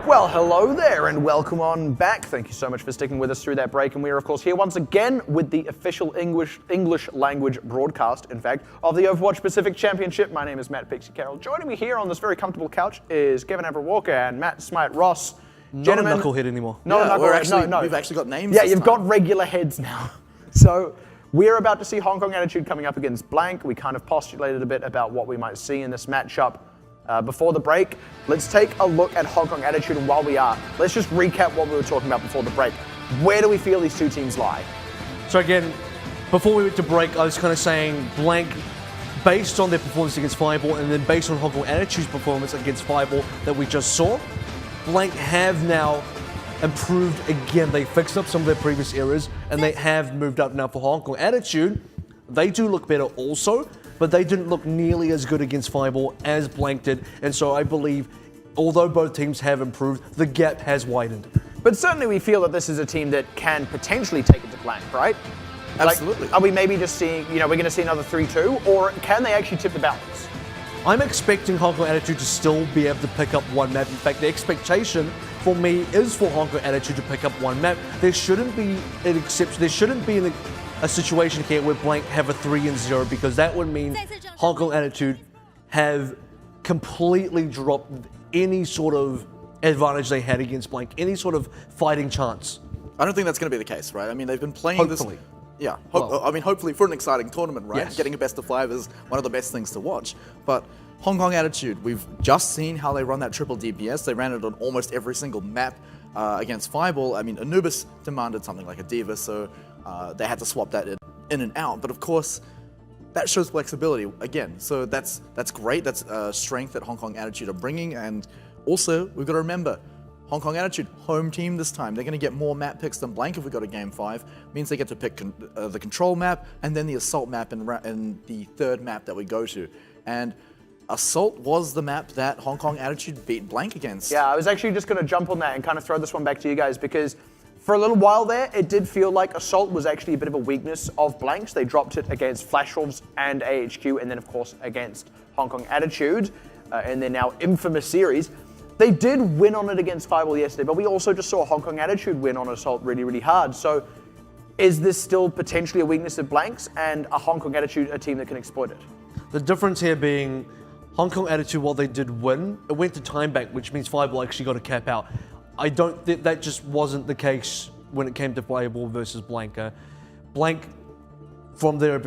Well, hello there and welcome on back. Thank you so much for sticking with us through that break. And we are, of course, here once again with the official English language broadcast, in fact, of the Overwatch Pacific Championship. My name is Matt Pixie Carroll. Joining me here on this very comfortable couch is Kevin Everett-Walker and Matt Smite Ross. Not a knucklehead anymore. No, We've actually got names. Yeah, you've got regular heads now. So we're about to see Hong Kong Attitude coming up against Blank. We kind of postulated a bit about what we might see in this matchup. Before the break, let's take a look at Hong Kong Attitude, and while we are, let's just recap what we were talking about before the break. Where do we feel these two teams lie? So again, before we went to break, I was kind of saying Blank, based on their performance against Fireball, and then based on Hong Kong Attitude's performance against Fireball that we just saw, Blank have now improved again. They fixed up some of their previous errors, and they have moved up now for Hong Kong Attitude. They do look better also, but they didn't look nearly as good against Fireball as Blank did, and so I believe, although both teams have improved, the gap has widened. But certainly we feel that this is a team that can potentially take it to Blank, right? Absolutely. Like, are we maybe just seeing, we're going to see another 3-2, or can they actually tip the balance? I'm expecting Hong Kong Attitude to still be able to pick up one map. In fact, the expectation for me is for Hong Kong Attitude to pick up one map. There shouldn't be an exception. There shouldn't be a situation here where Blank have a 3-0, because that would mean Hong Kong Attitude have completely dropped any sort of advantage they had against Blank, any sort of fighting chance. I don't think that's going to be the case, right? I mean, they've been playing Hopefully. this. Yeah, hopefully for an exciting tournament, right? Yes. Getting a best of 5 is one of the best things to watch. But Hong Kong Attitude, we've just seen how they run that triple DPS. They ran it on almost every single map against Fireball. I mean, Anubis demanded something like a Diva, so they had to swap that in and out. But of course, that shows flexibility again. So that's great. That's strength that Hong Kong Attitude are bringing. And also, we've got to remember, Hong Kong Attitude, home team this time. They're going to get more map picks than Blank if we go to Game 5. Means they get to pick the control map and then the assault map in the third map that we go to. And Assault was the map that Hong Kong Attitude beat Blank against. Yeah, I was actually just going to jump on that and kind of throw this one back to you guys, because for a little while there, it did feel like Assault was actually a bit of a weakness of Blank's. They dropped it against Flash Wolves and AHQ, and then, of course, against Hong Kong Attitude in their now infamous series. They did win on it against Fireball yesterday, but we also just saw Hong Kong Attitude win on Assault really, really hard. So is this still potentially a weakness of Blank's, and a Hong Kong Attitude a team that can exploit it? The difference here being Hong Kong Attitude, while they did win, it went to time bank, which means Fireball actually got a cap out. I don't think that just wasn't the case when it came to Fireball versus Blank. Blank, from their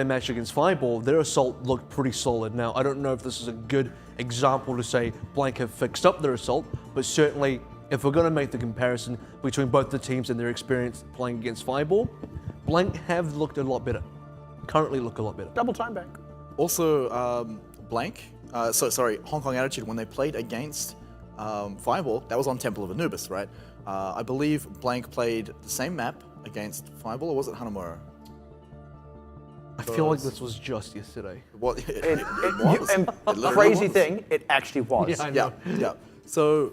match against Fireball, their assault looked pretty solid. Now, I don't know if this is a good example to say Blank have fixed up their assault, but certainly, if we're going to make the comparison between both the teams and their experience playing against Fireball, Blank have looked a lot better. Currently look a lot better. Double time bank. Also, Hong Kong Attitude, when they played against Fireball, that was on Temple of Anubis, right? I believe Blank played the same map against Fireball, or was it Hanamura? I feel like this was just yesterday. What? It crazy thing, it actually was. Yeah, I know. Yeah. So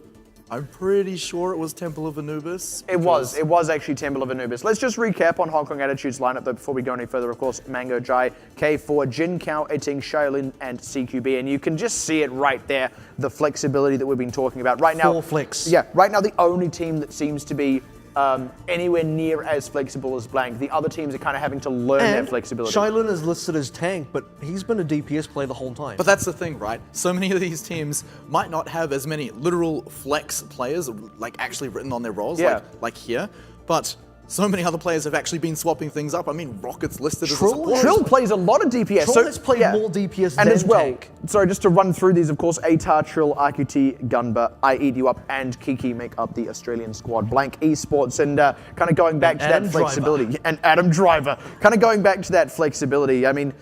I'm pretty sure it was Temple of Anubis. It was actually Temple of Anubis. Let's just recap on Hong Kong Attitude's lineup though before we go any further. Of course, Mango Jai, K4, Jin Kao, Eting, Shaolin, and CQB. And you can just see it right there, the flexibility that we've been talking about. Right now, Full flex. Yeah, right now the only team that seems to be anywhere near as flexible as Blank. The other teams are kind of having to learn that flexibility. Shaolin is listed as tank, but he's been a DPS player the whole time. But that's the thing, right? So many of these teams might not have as many literal flex players, like actually written on their roles, like here, but so many other players have actually been swapping things up. I mean, Rocket's listed as a support. Trill plays a lot of DPS. Trill has played more DPS and than as well, tank. sorry, just to run through these, of course, Atar, Trill, RQT, Gunba, I Eat You Up, and Kiki make up the Australian squad. Blank Esports, and kind of going back to that flexibility. And Adam Driver, kind of going back to that flexibility. I mean,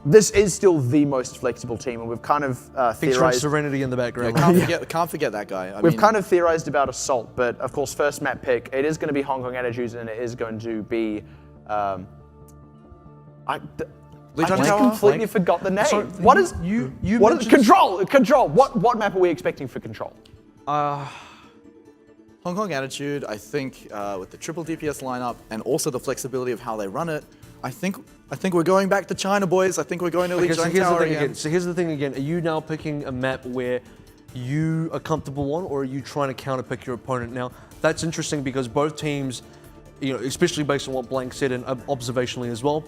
this is still the most flexible team, and we've kind of theorized. Serenity in the background. Can't forget that guy. We've kind of theorized about Assault, but of course, first map pick, it is going to be Hong Kong Attitude, and it is going to be. I completely forgot the name. Sorry, What is Control? Control. What map are we expecting for Control? Hong Kong Attitude, I think, with the triple DPS lineup and also the flexibility of how they run it, I think we're going back to China, boys. I think we're going to Legion Tower again. So here's the thing again. Are you now picking a map where you are comfortable on, or are you trying to counterpick your opponent? Now, that's interesting because both teams, especially based on what Blank said and observationally as well,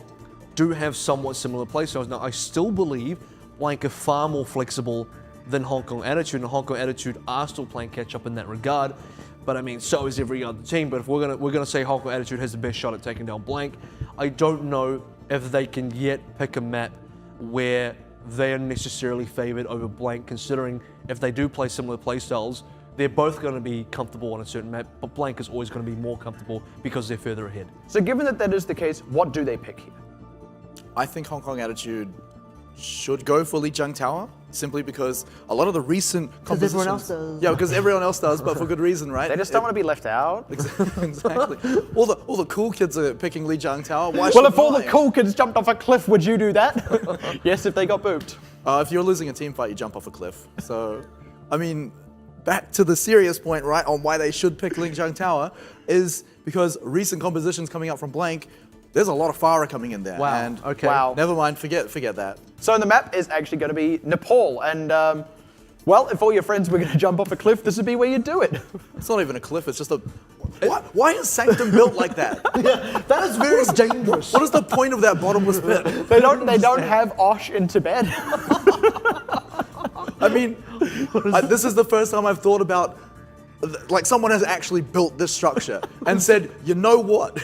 do have somewhat similar playstyles. Now, I still believe Blank are far more flexible than Hong Kong Attitude, and Hong Kong Attitude are still playing catch up in that regard. But I mean, so is every other team. But if we're gonna say Hong Kong Attitude has the best shot at taking down Blank, I don't know if they can yet pick a map where they are necessarily favored over Blank, considering if they do play similar playstyles, they're both going to be comfortable on a certain map, but Blank is always going to be more comfortable because they're further ahead. So given that is the case, what do they pick here? I think Hong Kong Attitude should go for Lijiang Tower, simply because a lot of the recent compositions... everyone else does. Yeah, because everyone else does, but for good reason, right? They just don't want to be left out. Exactly. All the cool kids are picking Lijiang Tower. Why Well, should if all the I? cool kids jumped off a cliff, would you do that? Yes, if they got booped. If you're losing a team fight, you jump off a cliff. So, I mean, back to the serious point, right, on why they should pick Lijiang Tower, is because recent compositions coming out from Blank, there's a lot of Farah coming in there. Wow, And okay. Wow. Never mind, forget that. So the map is actually going to be Nepal, and well, if all your friends were going to jump off a cliff, this would be where you do it. It's not even a cliff, it's just a... Why is Sanctum built like that? That is very dangerous. What is the point of that bottomless pit? They don't have Osh in Tibet. I mean, this is the first time I've thought about, like, someone has actually built this structure and said, you know what?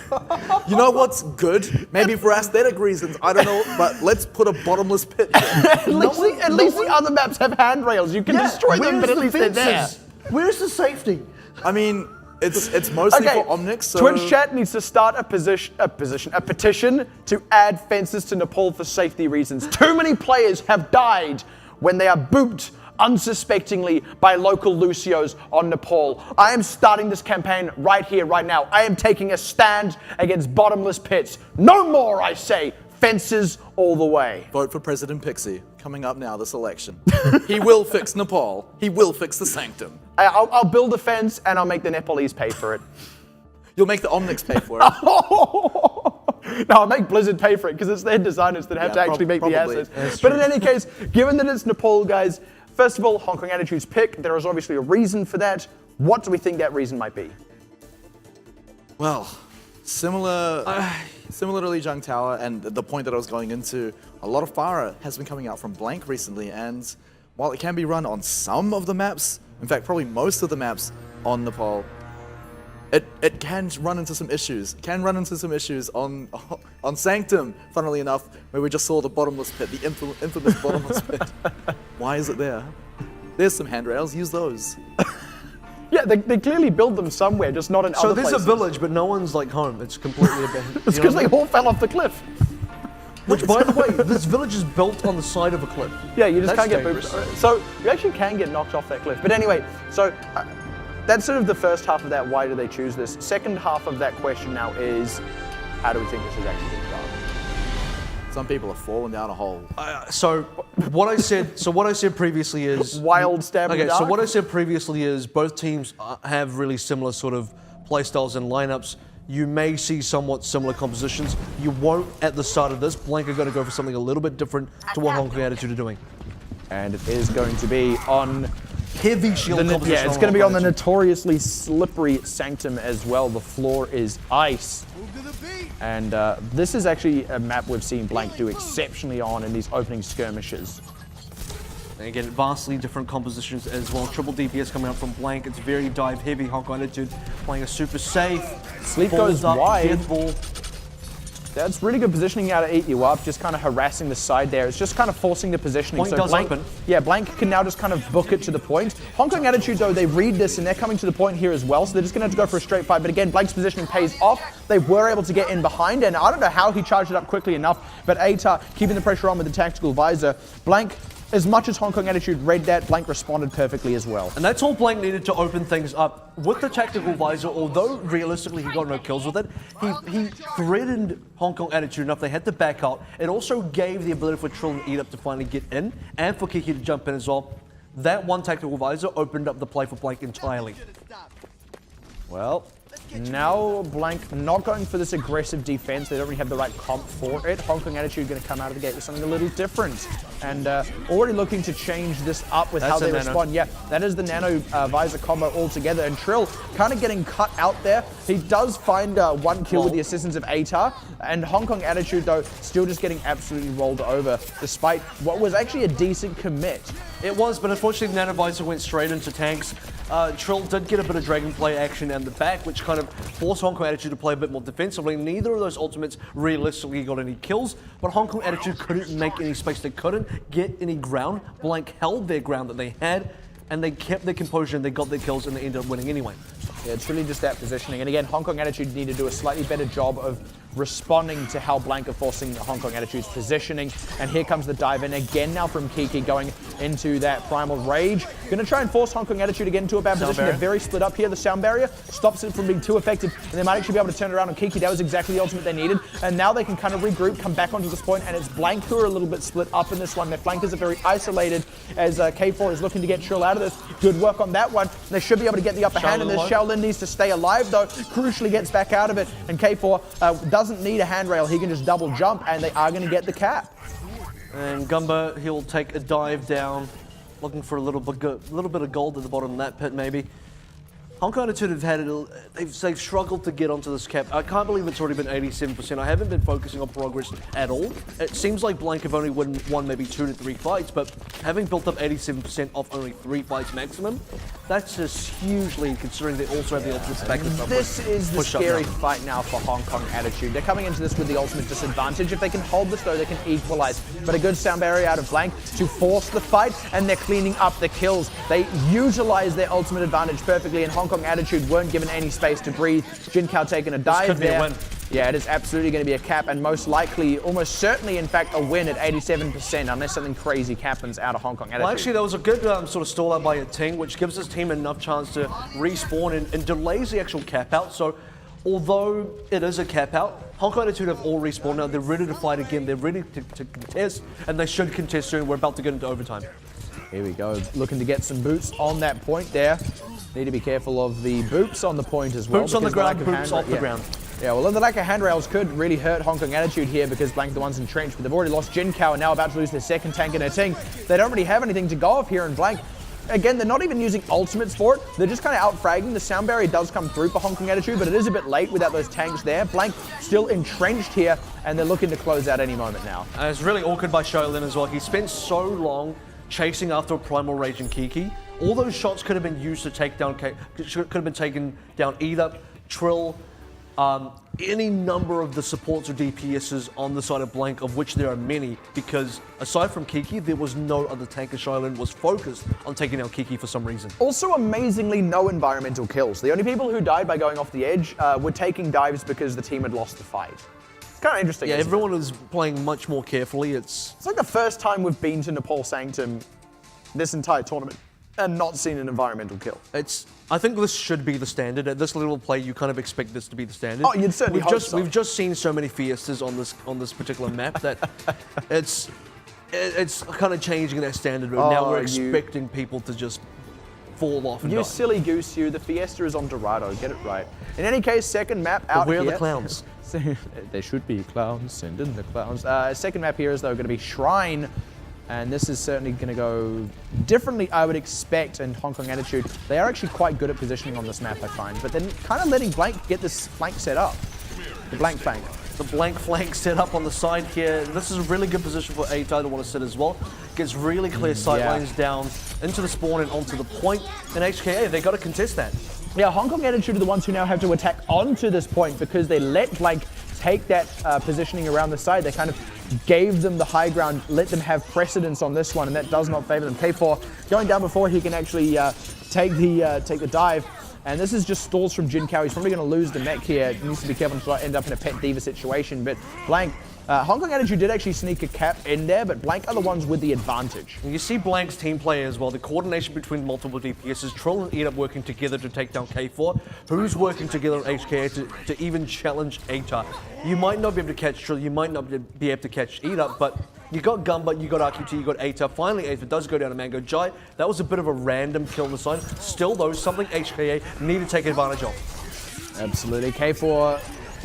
You know what's good? Maybe for aesthetic reasons, I don't know, but let's put a bottomless pit here. At least the other maps have handrails. You can destroy them, but at least they're there. Where's the safety? I mean, it's mostly Okay, for Omnics, so... Twitch chat needs to start a petition to add fences to Nepal for safety reasons. Too many players have died when they are booped unsuspectingly by local Lucios on Nepal. I am starting this campaign right here, right now. I am taking a stand against bottomless pits. No more, I say. Fences all the way. Vote for President Pixie, coming up now this election. He will fix Nepal. He will fix the Sanctum. I'll build a fence and I'll make the Nepalese pay for it. You'll make the Omnics pay for it. No, I'll make Blizzard pay for it because it's their designers that have to actually make the probably. assets. But in any case, given that it's Nepal, guys, first of all, Hong Kong Attitude's pick, there is obviously a reason for that. What do we think that reason might be? Well, similar to Lijiang Tower and the point that I was going into, a lot of Farah has been coming out from Blank recently, and while it can be run on some of the maps, in fact probably most of the maps on Nepal, it can run into some issues. It can run into some issues on Sanctum, funnily enough, where we just saw the bottomless pit, the infamous bottomless pit. Why is it there? There's some handrails, use those. Yeah, they clearly build them somewhere, just not in So other there's places. a village, but no one's like home. It's completely abandoned. It's because they all fell off the cliff. Which, by the way, this village is built on the side of a cliff. Yeah, you just That's can't get dangerous. booped. So you actually can get knocked off that cliff. But anyway, so that's sort of the first half of that. Why do they choose this? Second half of that question now is, how do we think this is actually going to go? Some people have fallen down a hole. So what I said previously is Wild stab in the Okay, so dark? what I said previously is both teams have really similar sort of playstyles and lineups. You may see somewhat similar compositions. You won't at the start of this. Blank are going to go for something a little bit different to what Hong Kong Attitude are doing. And it is going to be on Heavy shield composition. yeah, it's going to be on the notoriously slippery Sanctum as well. The floor is ice. And this is actually a map we've seen Blank do exceptionally on in these opening skirmishes. And again, vastly different compositions as well. Triple DPS coming out from Blank. It's very dive heavy. Hong Kong Attitude playing a super safe. Sleep Balls goes up, wide. death ball. That's really good positioning now to eat you up, just kind of harassing the side there. It's just kind of forcing the positioning. Point does Blank, open. Yeah, Blank can now just kind of book it to the point. Hong Kong Attitude, though, they read this and they're coming to the point here as well, so they're just going to have to go for a straight fight. But again, Blank's positioning pays off. They were able to get in behind, and I don't know how he charged it up quickly enough, but Atar keeping the pressure on with the tactical visor. Blank, as much as Hong Kong Attitude read that, Blank responded perfectly as well. And that's all Blank needed to open things up. With the tactical visor, although realistically he got no kills with it, he threatened Hong Kong Attitude enough. They had to back out. It also gave the ability for Trill and Eat Up to finally get in, and for Kiki to jump in as well. That one tactical visor opened up the play for Blank entirely. Well, Now Blank not going for this aggressive defense. They don't really have the right comp for it. Hong Kong Attitude going to come out of the gate with something a little different. And already looking to change this up with how they respond. Yeah, that is the Nano Visor combo altogether. And Trill kind of getting cut out there. He does find one kill with the assistance of ATAR. And Hong Kong Attitude, though, still just getting absolutely rolled over, despite what was actually a decent commit. It was, but unfortunately Nano Visor went straight into tanks. Trill did get a bit of Dragonfly action down the back, which kind of forced Hong Kong Attitude to play a bit more defensively. Neither of those ultimates realistically got any kills, but Hong Kong Attitude couldn't make any space. They couldn't get any ground. Blank held their ground that they had, and they kept their composure and they got their kills and they ended up winning anyway. Yeah, it's really just that positioning. And again, Hong Kong Attitude need to do a slightly better job of responding to how Blank are forcing Hong Kong Attitude's positioning. And here comes the dive in again now from Kiki going into that Primal Rage. Gonna try and force Hong Kong Attitude again to a bad position. They're very split up here. The sound barrier stops it from being too effective, and they might actually be able to turn it around on Kiki. That was exactly the ultimate they needed. And now they can kind of regroup, come back onto this point, and it's Blank who are a little bit split up in this one. Their flankers are very isolated as K4 is looking to get Trill out of this. Good work on that one. They should be able to get the upper hand, and this Shaolin needs to stay alive though. Crucially gets back out of it, and K4 doesn't need a handrail. He can just double jump, and they are going to get the cap. And Gumba, he'll take a dive down, looking for a little bit of gold at the bottom of that pit maybe. Hong Kong Attitude have had it, they've struggled to get onto this cap. I can't believe it's already been 87%. I haven't been focusing on progress at all. It seems like Blank have only won maybe 2 to 3 fights, but having built up 87% off only 3 fights maximum, that's just huge lead considering they also have the ultimate to back this up. This is the scary fight now for Hong Kong Attitude. They're coming into this with the ultimate disadvantage. If they can hold this though, they can equalize. But a good sound barrier out of Blank to force the fight, and they're cleaning up the kills. They utilize their ultimate advantage perfectly, and Hong Kong Attitude weren't given any space to breathe. Jin Kao taking a dive there. Be a win. Yeah, it is absolutely going to be a cap, and most likely, almost certainly, in fact, a win at 87%, unless something crazy happens out of Hong Kong Attitude. Well, actually, there was a good sort of stall out by a team, which gives this team enough chance to respawn and delays the actual cap out. So, although it is a cap out, Hong Kong Attitude have all respawned now. They're ready to fight again. They're ready to contest, and they should contest soon. We're about to get into overtime. Here we go, looking to get some boots on that point there. Need to be careful of the boots on the point as well. Boots on the ground, boots off the ground. Yeah, well, the lack of handrails could really hurt Hong Kong Attitude here because Blank are the ones entrenched, but they've already lost Jin Kao and now about to lose their second tank in their team. They don't really have anything to go off here in Blank. Again, they're not even using ultimates for it. They're just kind of out-fragging. The sound barrier does come through for Hong Kong Attitude, but it is a bit late without those tanks there. Blank still entrenched here, and they're looking to close out any moment now. It's really awkward by Shaolin as well. He spent so long chasing after a Primal Rage and Kiki. All those shots could have been used to take down, could have been taken down either Trill, any number of the supports or DPSs on the side of Blank, of which there are many, because aside from Kiki, there was no other tanker. Shaolin was focused on taking down Kiki for some reason. Also, amazingly, no environmental kills. The only people who died by going off the edge were taking dives because the team had lost the fight. It's kind of interesting. Yeah, everyone was playing much more carefully. It's like the first time we've been to Nepal Sanctum this entire tournament and not seen an environmental kill. I think this should be the standard. At this level of play, you kind of expect this to be the standard. Oh, you'd certainly hope so. We've just seen so many fiestas on this particular map that it's kind of changing that standard. Now we're expecting people to just fall off and die. You silly goose, you. The fiesta is on Dorado. Get it right. In any case, second map out here. Where are the clowns? There should be clowns. Send in the clowns. Second map here is, though, going to be Shrine. And this is certainly going to go differently, I would expect, in Hong Kong Attitude. They are actually quite good at positioning on this map, I find. But then kind of letting Blank get this flank set up. The Blank flank. The Blank flank set up on the side here. This is a really good position for ATAR to want to sit as well. Gets really clear sight lines down into the spawn and onto the point. And HKA, they got to contest that. Yeah, Hong Kong Attitude are the ones who now have to attack onto this point because they let Blank take that positioning around the side. They kind of gave them the high ground, let them have precedence on this one, and that does not favor them. K4 going down before he can actually take the dive. And this is just stalls from Jin Kao. He's probably going to lose the mech here. He needs to be careful to not end up in a pet diva situation. But Blank, Hong Kong Attitude did actually sneak a cap in there, but Blank are the ones with the advantage. You see Blank's team play as well. The coordination between multiple DPSs. Troll and Eat working together to take down K4. Who's working together at HKA to even challenge ATAR. You might not be able to catch Trill, you might not be able to catch Eat but you got Gumba, you got RQT, you got ATAR. Finally, ATAR does go down to Mango Jai. That was a bit of a random kill on the side. Still, though, something HKA need to take advantage of. Absolutely. K4,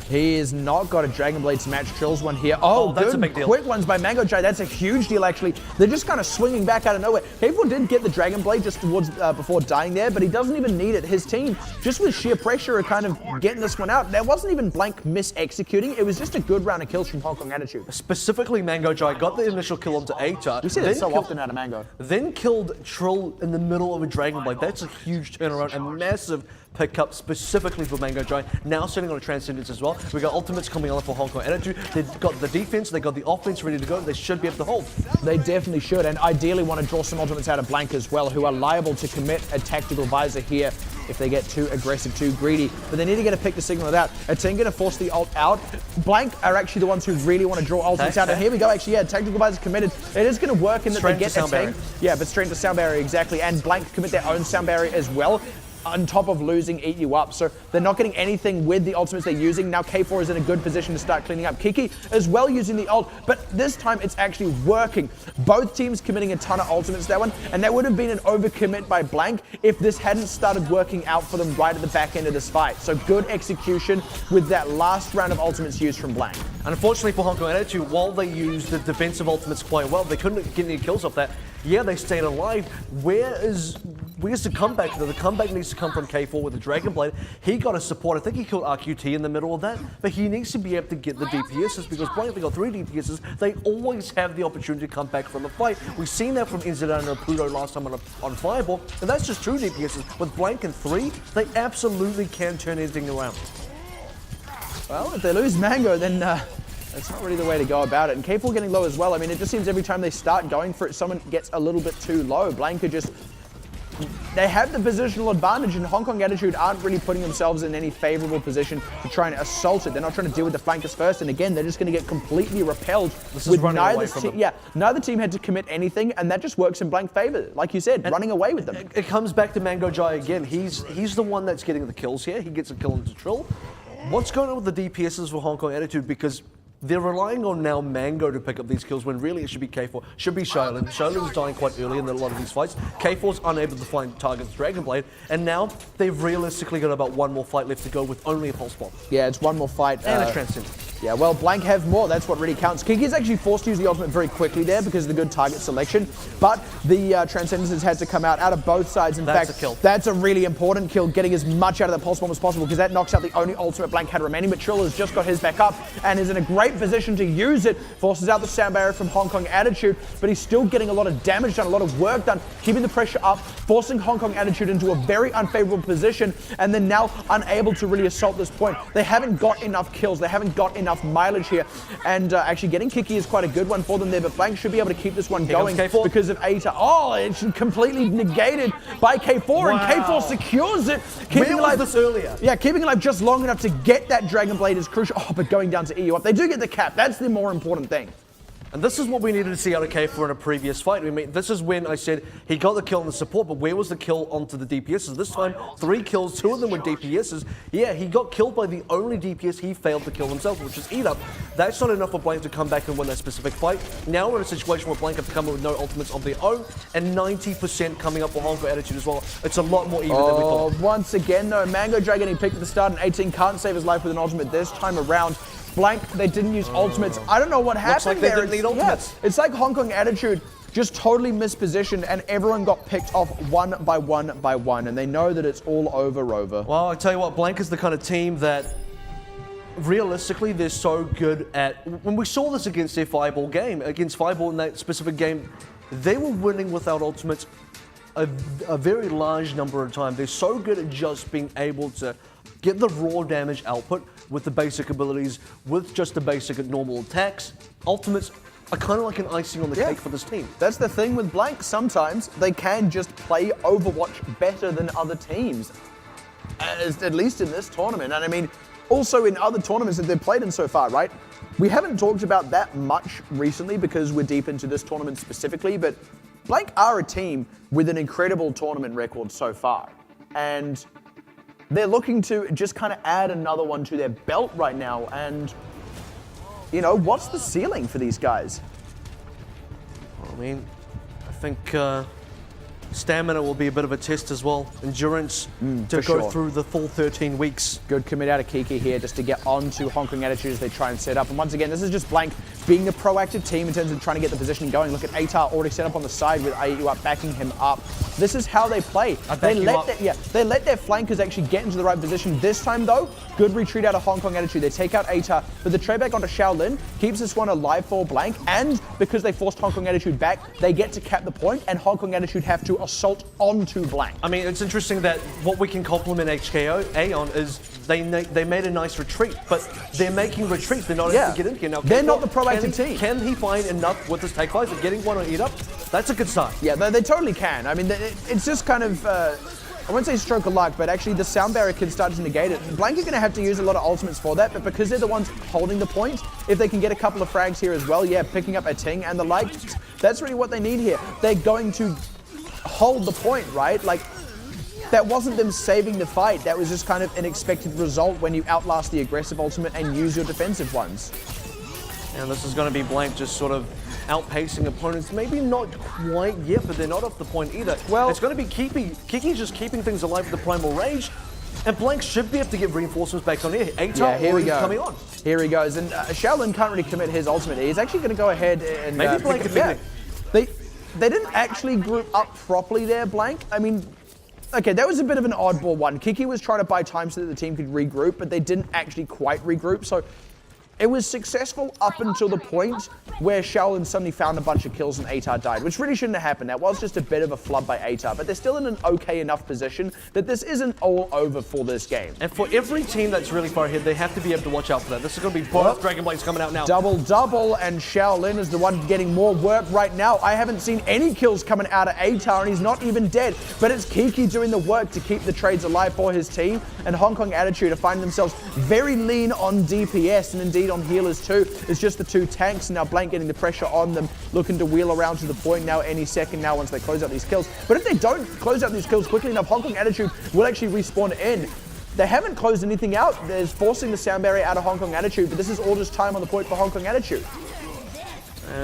he has not got a Dragon Blade to match Trill's one here. Oh, that's good, a big deal. quick ones by Mango Jai. That's a huge deal, actually. They're just kind of swinging back out of nowhere. K4 did get the Dragon Blade just towards before dying there, but he doesn't even need it. His team, just with sheer pressure, are kind of getting this one out. There wasn't even Blank mis-executing. It was just a good round of kills from Hong Kong Attitude. Specifically, Mango Jai got the initial kill onto Aita. We see that so often out of Mango. Then killed Trill in the middle of a Dragon Blade. That's a huge turnaround, a massive pickup specifically for Mango Jai. Now sitting on a Transcendence as well. We got ultimates coming on for Hong Kong Attitude. They've got the defense, they got the offense ready to go. They should be able to hold. They definitely should, and ideally want to draw some ultimates out of Blank as well, who are liable to commit a tactical visor here if they get too aggressive, too greedy. But they need to get a pick to signal it out. A team going to force the ult out. Blank are actually the ones who really want to draw ultimates out. And here we go, actually, yeah, tactical visor committed. It is going to work in that they get a tank. Yeah, but straight into sound barrier, exactly. And Blank commit their own sound barrier as well, on top of losing Eat You Up. So they're not getting anything with the ultimates they're using. Now K4 is in a good position to start cleaning up. Kiki as well using the ult, but this time it's actually working. Both teams committing a ton of ultimates that one, and that would have been an overcommit by Blank if this hadn't started working out for them right at the back end of this fight. So good execution with that last round of ultimates used from Blank. And unfortunately for Hong Kong Attitude, while they used the defensive ultimates quite well, they couldn't get any kills off that. Yeah, they stayed alive. Where's the comeback? The comeback needs to come from K4 with the Dragon Blade. He got a support. I think he killed RQT in the middle of that, but he needs to be able to get the DPSs because Blank, they got 3 DPSs. They always have the opportunity to come back from a fight. We've seen that from NZR and Pluto last time on Fireball, and that's just 2 DPSs. With Blank and 3, they absolutely can turn anything around. Well, if they lose Mango, then that's not really the way to go about it. And K4 getting low as well. I mean, it just seems every time they start going for it, someone gets a little bit too low. Blanca just, they have the positional advantage, and Hong Kong Attitude aren't really putting themselves in any favorable position to try and assault it. They're not trying to deal with the flankers first, and again, they're just going to get completely repelled. With neither team had to commit anything, and that just works in Blank favor. Like you said, running away with them. It comes back to Mango Jai again. He's the one that's getting the kills here. He gets a kill into Trill. What's going on with the DPSs for Hong Kong Attitude? Because they're relying on now Mango to pick up these kills when really it should be K4. Should be Shaolin. Shaolin was dying quite early in a lot of these fights. K4's unable to find targets Dragon Blade, and now they've realistically got about 1 more fight left to go with only a pulse bomb. Yeah, it's 1 more fight. And a Transcendence. Yeah, well, Blank have more. That's what really counts. Kiki's actually forced to use the ultimate very quickly there because of the good target selection, but the Transcendences had to come out of both sides. In fact, that's a really important kill, getting as much out of the pulse bomb as possible because that knocks out the only ultimate Blank had remaining, but Trill has just got his back up and is in a great position to use it. Forces out the sound barrier from Hong Kong Attitude, but he's still getting a lot of damage done, a lot of work done, keeping the pressure up, forcing Hong Kong Attitude into a very unfavorable position, and then now unable to really assault this point. They haven't got enough kills. They haven't got enough mileage here, and actually getting Kiki is quite a good one for them there, but Blank should be able to keep this one going because of Aita. Oh, it's completely negated by K4, wow. And K4 secures it. Keeping alive this earlier. Yeah, keeping alive just long enough to get that Dragon Blade is crucial. Oh, but going down to EU up. They do get the cap. That's the more important thing. And this is what we needed to see out of K4 in a previous fight. I mean, this is when I said he got the kill on the support, but where was the kill onto the DPSs? This time, 3 kills, 2 of them were DPSs. Yeah, he got killed by the only DPS he failed to kill himself, which is Eat Up. That's not enough for Blank to come back and win that specific fight. Now we're in a situation where Blank have to come in with no ultimates of their own, and 90% coming up for Hong Kong Attitude as well. It's a lot more even than we thought. Once again, though, Mango Dragon, he picked at the start, and 18 can't save his life with an ultimate this time around. Blank, they didn't use ultimates. I don't know what happened. Looks like they didn't need ultimates. Yeah, it's like Hong Kong Attitude just totally mispositioned, and everyone got picked off 1 by 1 by 1, and they know that it's all over. Well, I tell you what, Blank is the kind of team that realistically they're so good at. When we saw this against their Fireball game, against Fireball in that specific game, they were winning without ultimates a very large number of times. They're so good at just being able to get the raw damage output with the basic abilities, with just the basic normal attacks. Ultimates are kind of like an icing on the cake for this team. That's the thing with Blank. Sometimes they can just play Overwatch better than other teams, at least in this tournament. And I mean, also in other tournaments that they've played in so far, right? We haven't talked about that much recently because we're deep into this tournament specifically, but Blank are a team with an incredible tournament record so far. And they're looking to just kind of add another one to their belt right now. And, you know, what's the ceiling for these guys? I mean, I think Stamina will be a bit of a test as well. Endurance to for go sure. through the full 13 weeks. Good commit out of Kiki here just to get onto Hong Kong Attitude as they try and set up. And once again, this is just Blank being the proactive team in terms of trying to get the position going. Look at Atar already set up on the side with AU up backing him up. This is how they play. They let their flankers actually get into the right position. This time though, good retreat out of Hong Kong Attitude. They take out Atar, but the trade back onto Shaolin keeps this one alive for Blank. And because they forced Hong Kong Attitude back, they get to cap the point, and Hong Kong Attitude have to assault onto Blank. I mean, it's interesting that what we can compliment HKO on is they made a nice retreat, but they're making retreats. They're not able to get in here now. They're not the proactive team. Can he find enough with his take fives and getting one on eat up? That's a good start. Yeah, they totally can. I mean, it's just kind of, I wouldn't say stroke of luck, but actually the sound barrier can start to negate it. Blank are going to have to use a lot of ultimates for that, but because they're the ones holding the point, if they can get a couple of frags here as well, yeah, picking up a ting and the like, that's really what they need here. They're going to hold the point, right? Like, that wasn't them saving the fight. That was just kind of an expected result when you outlast the aggressive ultimate and use your defensive ones. And this is going to be Blank just sort of outpacing opponents. Maybe not quite yet, but they're not off the point either. Well, it's going to be Kiki just keeping things alive with the Primal Rage. And Blank should be able to get reinforcements back on here. Atar here we go. Coming on. Here he goes. And Shaolin can't really commit his ultimate. He's actually going to go ahead and... Maybe Blank can pick it. They didn't actually group up properly there, Blank. I mean, okay, that was a bit of an oddball one. Kiki was trying to buy time so that the team could regroup, but they didn't actually quite regroup. So it was successful up until the point where Shaolin suddenly found a bunch of kills and Atar died, which really shouldn't have happened. That was just a bit of a flub by Atar, but they're still in an okay enough position that this isn't all over for this game. And for every team that's really far ahead, they have to be able to watch out for that. This is going to be both Dragon Blades coming out now. Double, and Shaolin is the one getting more work right now. I haven't seen any kills coming out of Atar, and he's not even dead. But it's Kiki doing the work to keep the trades alive for his team, and Hong Kong Attitude are finding themselves very lean on DPS, and indeed on healers too. It's just the two tanks, and now Blank getting the pressure on them, looking to wheel around to the point now any second now once they close out these kills. But if they don't close out these kills quickly enough, Hong Kong Attitude will actually respawn in. They haven't closed anything out. They're forcing the sound barrier out of Hong Kong Attitude, but this is all just time on the point for Hong Kong Attitude.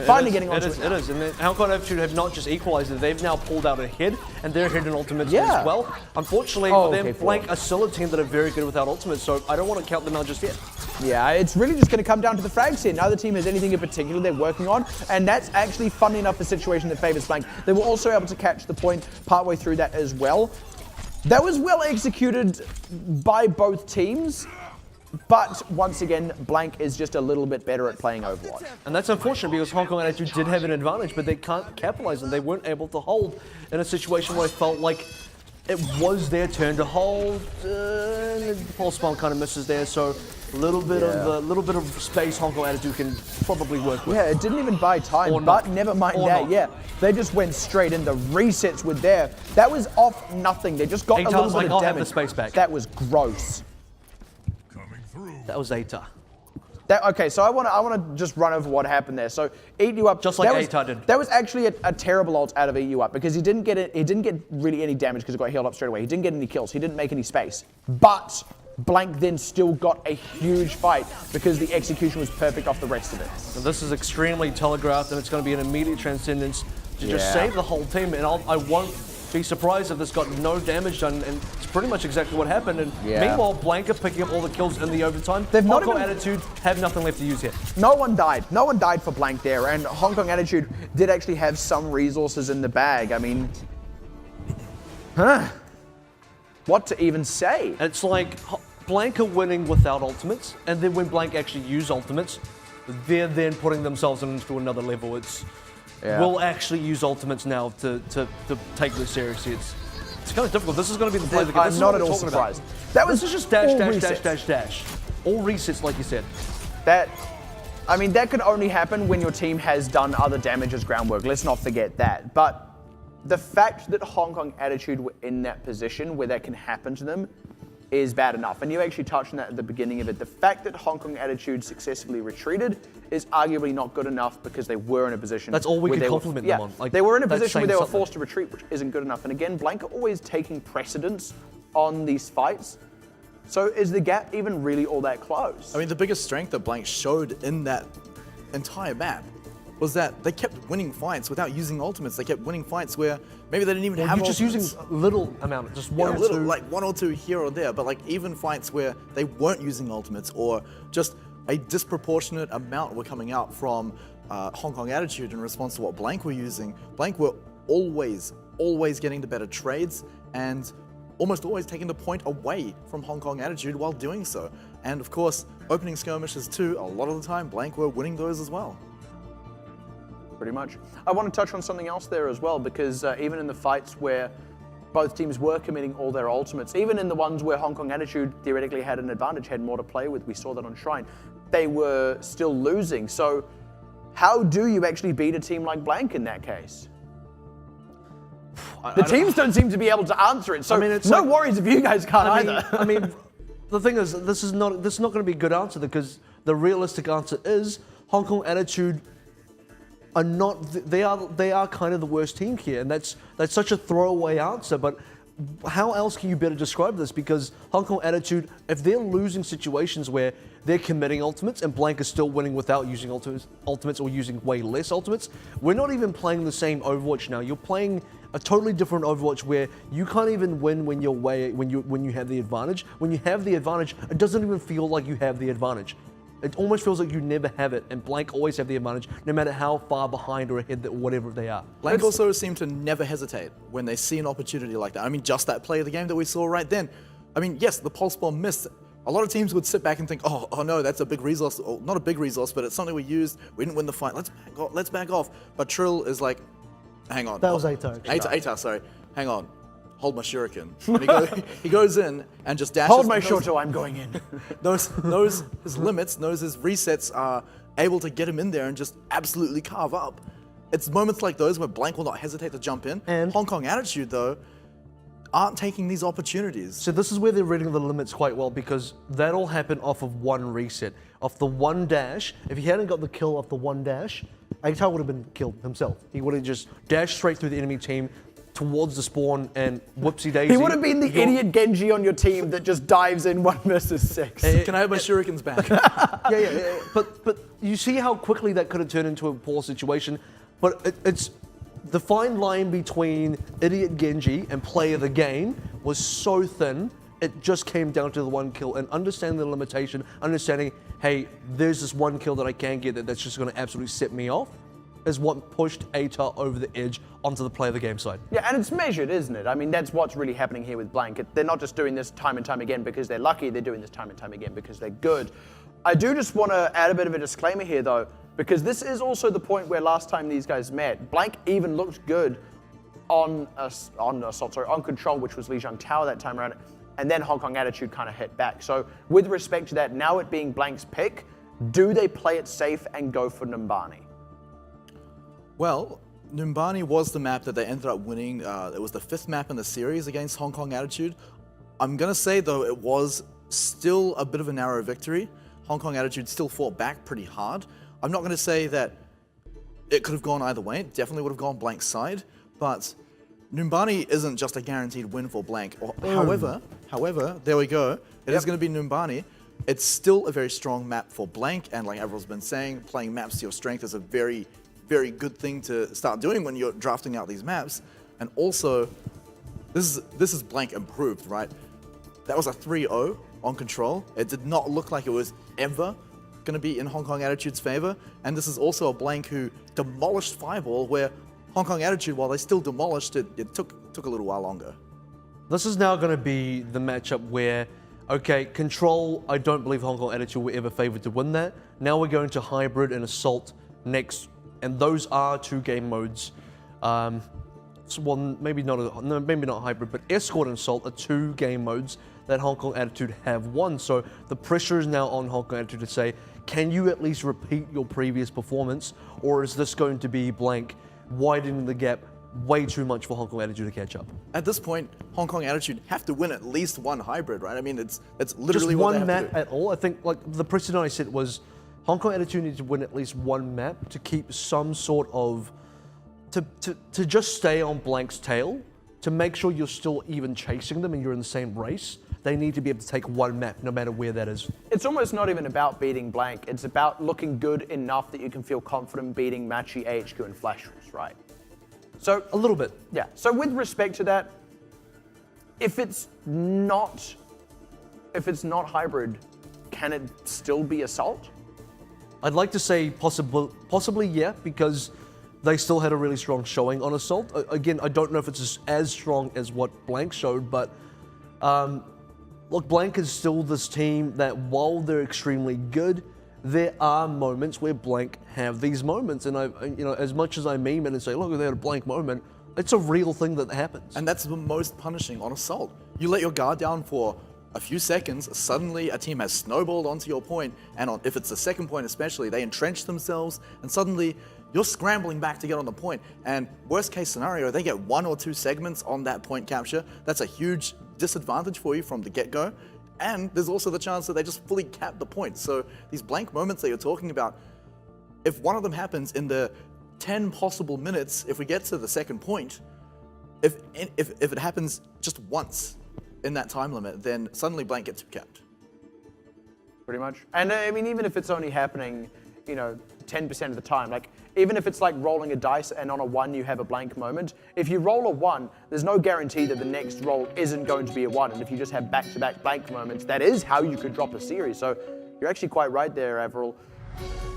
Finally getting onto it. It is, and then Hong Kong Attitude have not just equalized it, they've now pulled out ahead, and they're hidden ultimates as well. Unfortunately for them, Blank are still a team that are very good without ultimates, so I don't want to count them out just yet. Yeah, it's really just going to come down to the frags here. Neither team has anything in particular they're working on, and that's actually, funny enough, the situation that favors Blank. They were also able to catch the point partway through that as well. That was well executed by both teams. But once again, Blank is just a little bit better at playing Overwatch. And that's unfortunate because Hong Kong Attitude did have an advantage, but they can't capitalize, and they weren't able to hold in a situation where I felt like it was their turn to hold. The pulse bomb kind of misses there, so a little bit of space Hong Kong Attitude can probably work with. Yeah, it didn't even buy time, but never mind that. Yeah, they just went straight in. The resets were there. That was off nothing. They just got a little bit of damage. I'll have the space back. That was gross. That was Atar. Okay, so I want to just run over what happened there. So Eat You Up, just like Atar did. That was actually a terrible ult out of Eat You Up because he didn't get really any damage because he got healed up straight away. He didn't get any kills. He didn't make any space. But Blank then still got a huge fight because the execution was perfect off the rest of it. So this is extremely telegraphed, and it's going to be an immediate transcendence to just save the whole team. And I won't be surprised if this got no damage done, and it's pretty much exactly what happened. And meanwhile, Blank picking up all the kills in the overtime. Hong Kong Attitude have nothing left to use here. No one died. No one died for Blank there, and Hong Kong Attitude did actually have some resources in the bag. I mean, what to even say? It's like Blank are winning without ultimates, and then when Blank actually use ultimates, they're then putting themselves into another level. We'll actually use ultimates now to take this seriously. It's kind of difficult. This is going to be the play. I'm not at all surprised. This is just dash. All resets, like you said. I mean, that could only happen when your team has done other damage as groundwork. Let's not forget that. But the fact that Hong Kong Attitude were in that position where that can happen to them is bad enough. And you actually touched on that at the beginning of it. The fact that Hong Kong Attitude successfully retreated is arguably not good enough because they were in a position. That's all we can compliment them on. Like, they were in a position where they were forced to retreat, which isn't good enough. And again, Blank are always taking precedence on these fights. So is the gap even really all that close? I mean, the biggest strength that Blank showed in that entire map was that they kept winning fights without using ultimates. They kept winning fights where maybe they didn't even have You're just ultimates. using a little amount, just one Yeah, or little, two. like 1 or 2 here or there, but like even fights where they weren't using ultimates or just a disproportionate amount were coming out from Hong Kong Attitude in response to what Blank were using. Blank were always getting the better trades and almost always taking the point away from Hong Kong Attitude while doing so. And of course, opening skirmishes too, a lot of the time Blank were winning those as well. Pretty much. I want to touch on something else there as well, because even in the fights where both teams were committing all their ultimates, even in the ones where Hong Kong Attitude theoretically had an advantage, had more to play with, we saw that on Shrine, they were still losing. So how do you actually beat a team like Blank in that case? The teams don't seem to be able to answer it, so I mean, it's no like- worries if you guys can't either. I mean, the thing is, this is not going to be a good answer, because the realistic answer is Hong Kong Attitude are not. They are kind of the worst team here, and that's such a throwaway answer. But how else can you better describe this? Because Hong Kong Attitude, if they're losing situations where they're committing ultimates and Blank is still winning without using ultimates or using way less ultimates, we're not even playing the same Overwatch now. You're playing a totally different Overwatch where you can't even win when you have the advantage. When you have the advantage, it doesn't even feel like you have the advantage. It almost feels like you never have it, and Blank always have the advantage, no matter how far behind or ahead or whatever they are. Blank also seem to never hesitate when they see an opportunity like that. I mean, just that play of the game that we saw right then. I mean, yes, the pulse bomb missed. A lot of teams would sit back and think, oh no, that's a big resource. Or not a big resource, but it's something we used. We didn't win the fight. Let's back off. But Trill is like, hang on. That was ATAR. ATAR, sorry. Hang on. Hold my shuriken. And he goes in and just dashes. Hold my Shoto, I'm going in. knows his limits, knows his resets are able to get him in there and just absolutely carve up. It's moments like those where Blank will not hesitate to jump in. And Hong Kong Attitude, though, aren't taking these opportunities. So this is where they're reading the limits quite well, because that'll happen off of one reset. Off the one dash, if he hadn't got the kill off the one dash, ATAR would have been killed himself. He would have just dashed straight through the enemy team towards the spawn and whoopsie daisy. He would have been the idiot Genji on your team that just dives in 1 versus 6. Can I have my shurikens back? Yeah. But you see how quickly that could have turned into a poor situation. But it's the fine line between idiot Genji and play of the game was so thin. It just came down to the one kill and understanding the limitation, understanding, hey, there's this one kill that I can get that's just going to absolutely set me off, is what pushed ATAR over the edge onto the play of the game side. Yeah, and it's measured, isn't it? I mean, that's what's really happening here with Blank. They're not just doing this time and time again because they're lucky, they're doing this time and time again because they're good. I do just want to add a bit of a disclaimer here, though, because this is also the point where last time these guys met, Blank even looked good on Control, which was Lijiang Tower that time around, and then Hong Kong Attitude kind of hit back. So with respect to that, now it being Blank's pick, do they play it safe and go for Numbani? Well, Numbani was the map that they ended up winning. It was the 5th map in the series against Hong Kong Attitude. I'm going to say, though, it was still a bit of a narrow victory. Hong Kong Attitude still fought back pretty hard. I'm not going to say that it could have gone either way. It definitely would have gone Blank's side. But Numbani isn't just a guaranteed win for Blank. However, there we go. It is going to be Numbani. It's still a very strong map for Blank. And like everyone's been saying, playing maps to your strength is a very good thing to start doing when you're drafting out these maps. And also, this is Blank improved, right? That was a 3-0 on Control. It did not look like it was ever going to be in Hong Kong Attitude's favor. And this is also a Blank who demolished Fireball, where Hong Kong Attitude, while they still demolished it, it took a little while longer. This is now going to be the matchup where, okay, Control, I don't believe Hong Kong Attitude were ever favored to win that. Now we're going to Hybrid and Assault next. And those are 2 game modes. Well, maybe not Hybrid, but Escort and Assault are 2 game modes that Hong Kong Attitude have won. So the pressure is now on Hong Kong Attitude to say, can you at least repeat your previous performance, or is this going to be Blank widening the gap way too much for Hong Kong Attitude to catch up? At this point, Hong Kong Attitude have to win at least 1 hybrid, right? I mean, it's literally Just what they one have map to do. at all. I think like the precedent I said was Hong Kong Attitude needs to win at least 1 map to keep some sort of to just stay on Blank's tail, to make sure you're still even chasing them and you're in the same race. they need to be able to take one map, no matter where that is. It's almost not even about beating blank. It's about looking good enough that you can feel confident beating Matchy, AHQ, and Flashers, right? So A little bit. yeah. So with respect to that, if it's not hybrid, can it still be Assault? I'd like to say possibly yeah, because they still had a really strong showing on Assault. Again, I don't know if it's as strong as what Blank showed, but look, Blank is still this team that while they're extremely good, there are moments where Blank have these moments. And as much as I meme it and say, look, they had a Blank moment, it's a real thing that happens. And that's the most punishing on Assault. You let your guard down for a few seconds, suddenly a team has snowballed onto your point, and if it's the second point especially, they entrench themselves, and suddenly you're scrambling back to get on the point. And worst case scenario, they get 1 or 2 segments on that point capture. That's a huge disadvantage for you from the get-go. And there's also the chance that they just fully cap the point. So these blank moments that you're talking about, if one of them happens in the 10 possible minutes, if we get to the second point, if it happens just once in that time limit, then suddenly blank gets capped. Pretty much. And I mean, even if it's only happening, 10% of the time, like even if it's like rolling a dice and on a 1 you have a blank moment, if you roll a 1, there's no guarantee that the next roll isn't going to be a 1. And if you just have back-to-back blank moments, that is how you could drop a series. So you're actually quite right there, AVRL.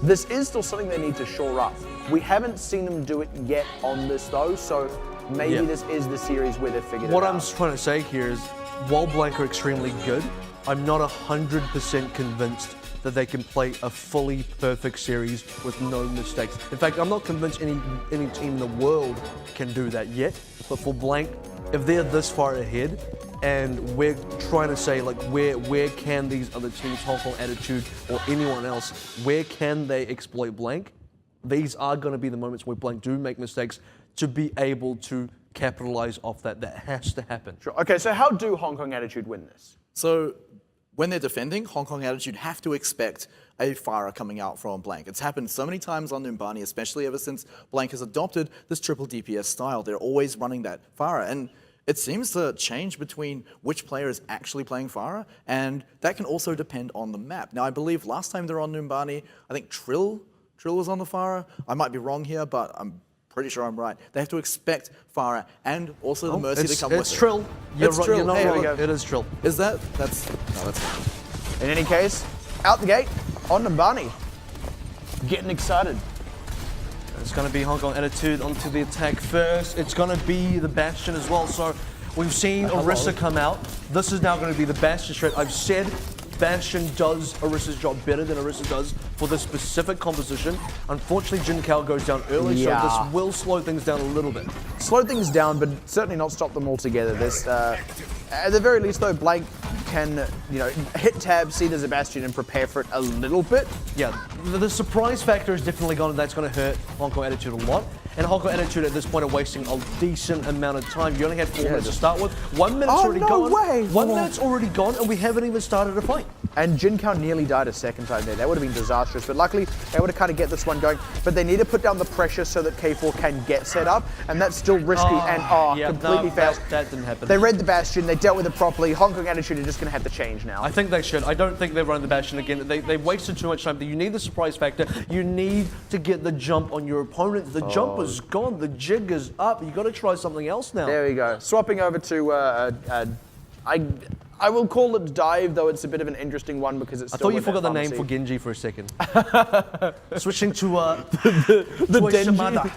This is still something they need to shore up. We haven't seen them do it yet on this though, so maybe this is the series where they've figured it out. What I'm trying to say here is, while Blank are extremely good, I'm not 100% convinced that they can play a fully perfect series with no mistakes. In fact, I'm not convinced any team in the world can do that yet. But for Blank, if they're this far ahead, and we're trying to say like where can these other teams, Hong Kong Attitude or anyone else, where can they exploit Blank? These are going to be the moments where Blank do make mistakes to be able to capitalize off that. That has to happen. Sure. Okay, so how do Hong Kong Attitude win this? So when they're defending, Hong Kong Attitude have to expect a fire coming out from Blank. It's happened so many times on Numbani, especially ever since Blank has adopted this triple DPS style. They're always running that fire, and it seems to change between which player is actually playing Farah, and that can also depend on the map. Now, I believe last time they were on Numbani, I think Trill was on the Farah. I might be wrong here, but I'm pretty sure I'm right. They have to expect Farah and also the Mercy to come with it. It's Trill. You're It's right, Trill. you're not Hey, wrong. there we go. It is Trill. Is that? No, that's fine. In any case, out the gate on Numbani. Getting excited. It's going to be Hong Kong Attitude onto the attack first. It's going to be the Bastion as well. So we've seen Orisa come out. This is now going to be the Bastion strat. I've said Bastion does Orisa's job better than Orisa does for this specific composition. Unfortunately, Jin Kao goes down early, so this will slow things down a little bit. Slow things down, but certainly not stop them altogether. This, at the very least, though, Blank can, hit tab, see there's a Bastion, and prepare for it a little bit. Yeah, the surprise factor is definitely gone, and that's going to hurt Hong Kong Attitude a lot. And Hong Kong Attitude at this point are wasting a decent amount of time. You only had 4 minutes to start with. 1 minute's already gone. Way. 1 minute's already gone, and we haven't even started a fight. And Jin Kao nearly died a second time there. That would have been disastrous, but luckily they would have kind of get this one going. But they need to put down the pressure so that K4 can get set up, and that's still risky completely fails. That didn't happen. They read the Bastion, they dealt with it properly. Hong Kong Attitude are just going to have to change now. I think they should. I don't think they're running the Bastion again. They wasted too much time. You need the surprise factor. You need to get the jump on your opponent. The jump is gone. The jig is up. You got to try something else now. There we go. Swapping over to I will call it Dive, though it's a bit of an interesting one because it's still I thought you forgot the name pharmacy. for Genji for a second. Switching to the Denji. Shimada.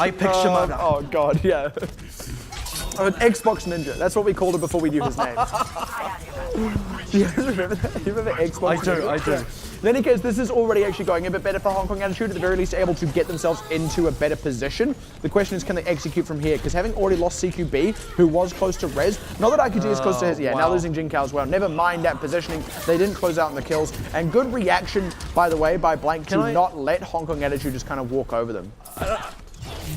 I pick Shimada. Oh god, yeah. An Xbox Ninja. That's what we called it before we knew his name. Do you guys remember that? You remember Xbox Ninja? I do. In any case, this is already actually going a bit better for Hong Kong Attitude, at the very least able to get themselves into a better position. The question is, can they execute from here? Because having already lost CQB, who was close to Rez, not that IKG is close to his, now losing Jin Kao as well. Never mind that positioning, they didn't close out in the kills. And good reaction, by the way, by Blank to not let Hong Kong Attitude just kind of walk over them.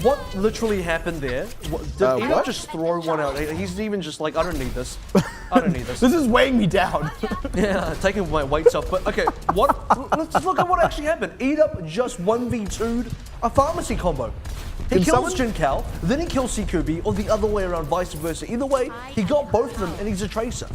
What literally happened there? Did he not just throw one out? He's even just like, I don't need this. I don't need this. This is weighing me down. Yeah, taking my weights off. But okay, let's look at what actually happened. Eat up just 1v2'd a pharmacy combo. He kills Jin Kao, then he kills CQB, or the other way around, vice versa. Either way, he got both of them, and he's a tracer.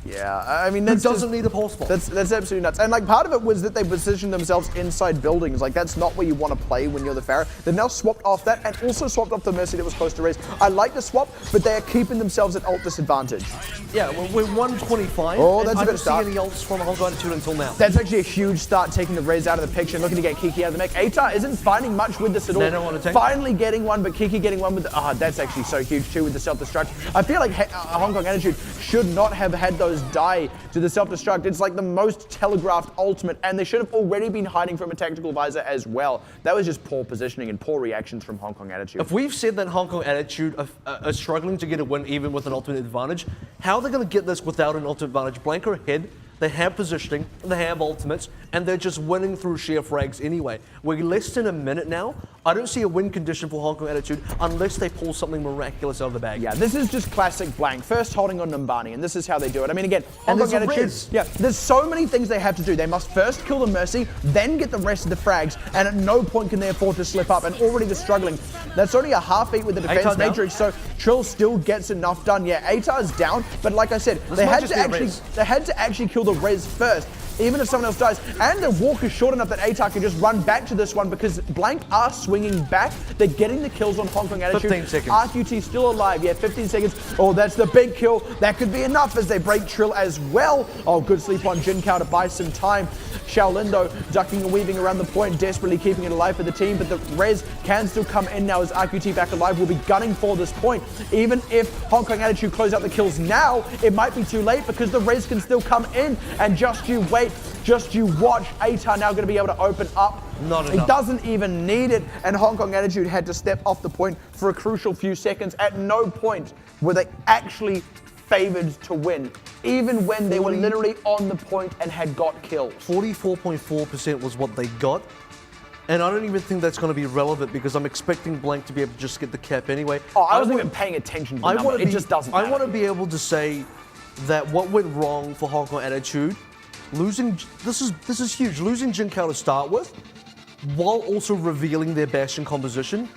Yeah, I mean, Who that's doesn't just- need a pulse bomb? That's absolutely nuts. And like part of it was that they positioned themselves inside buildings. Like that's not where you want to play when you're the Pharah. They've now swapped off that and also swapped off the Mercy that was close to Raze. I like the swap, but they are keeping themselves at ult disadvantage. Yeah, we're 125. Oh, and that's a I good don't see start. any ults from Hong Kong Attitude until now. That's actually a huge start, taking the Raze out of the picture, looking to get Kiki out of the mech. Atar isn't finding much with this at all. Nano on a tank. Finally getting one, but Kiki getting one with the, that's actually so huge too with the self-destruct. I feel like Hong Kong Attitude should not have had those die to the self-destruct. It's like the most telegraphed ultimate, and they should have already been hiding from a tactical visor as well. That was just poor positioning and poor reactions from Hong Kong Attitude. If we've said that Hong Kong Attitude are struggling to get a win even with an ultimate advantage, how are they going to get this without an ultimate advantage? Blank are ahead, they have positioning, they have ultimates, and they're just winning through sheer frags anyway. We're less than a minute now. I don't see a win condition for Hong Kong Attitude unless they pull something miraculous out of the bag. Yeah, this is just classic Blank. First holding on Numbani, and this is how they do it. I mean, again, Hong Kong there's a Attitude. res. Yeah, there's so many things they have to do. They must first kill the Mercy, then get the rest of the frags, and at no point can they afford to slip up. And already they're struggling. That's only a half beat with the defense Atar's down. matrix, so Trill still gets enough done. Yeah, Atar's down, but like I said, they might had just to be a actually res. they had to actually kill the res first. Even if someone else dies, and the walk is short enough that Atar can just run back to this one because Blank are swinging back. They're getting the kills on Hong Kong Attitude. 15 seconds. RQT still alive, yeah, 15 seconds. Oh, that's the big kill. That could be enough as they break Trill as well. Oh, good sleep on Jin Kao to buy some time. Shaolin, though, ducking and weaving around the point, desperately keeping it alive for the team, but the res can still come in now as RQT back alive will be gunning for this point. Even if Hong Kong Attitude close out the kills now, it might be too late because the res can still come in, and just you wait. Just you watch. Atar now going to be able to open up. Not He enough. doesn't even need it, and Hong Kong Attitude had to step off the point for a crucial few seconds. At no point were they actually favored to win, even when they were literally on the point and had got kills. 44.4% was what they got. And I don't even think that's going to be relevant because I'm expecting Blank to be able to just get the cap anyway. Oh, I wasn't even paying attention to the number. It just doesn't matter. I want to be able to say that what went wrong for Hong Kong Attitude, losing, this is huge, losing Jin Kao to start with, while also revealing their Bastion composition,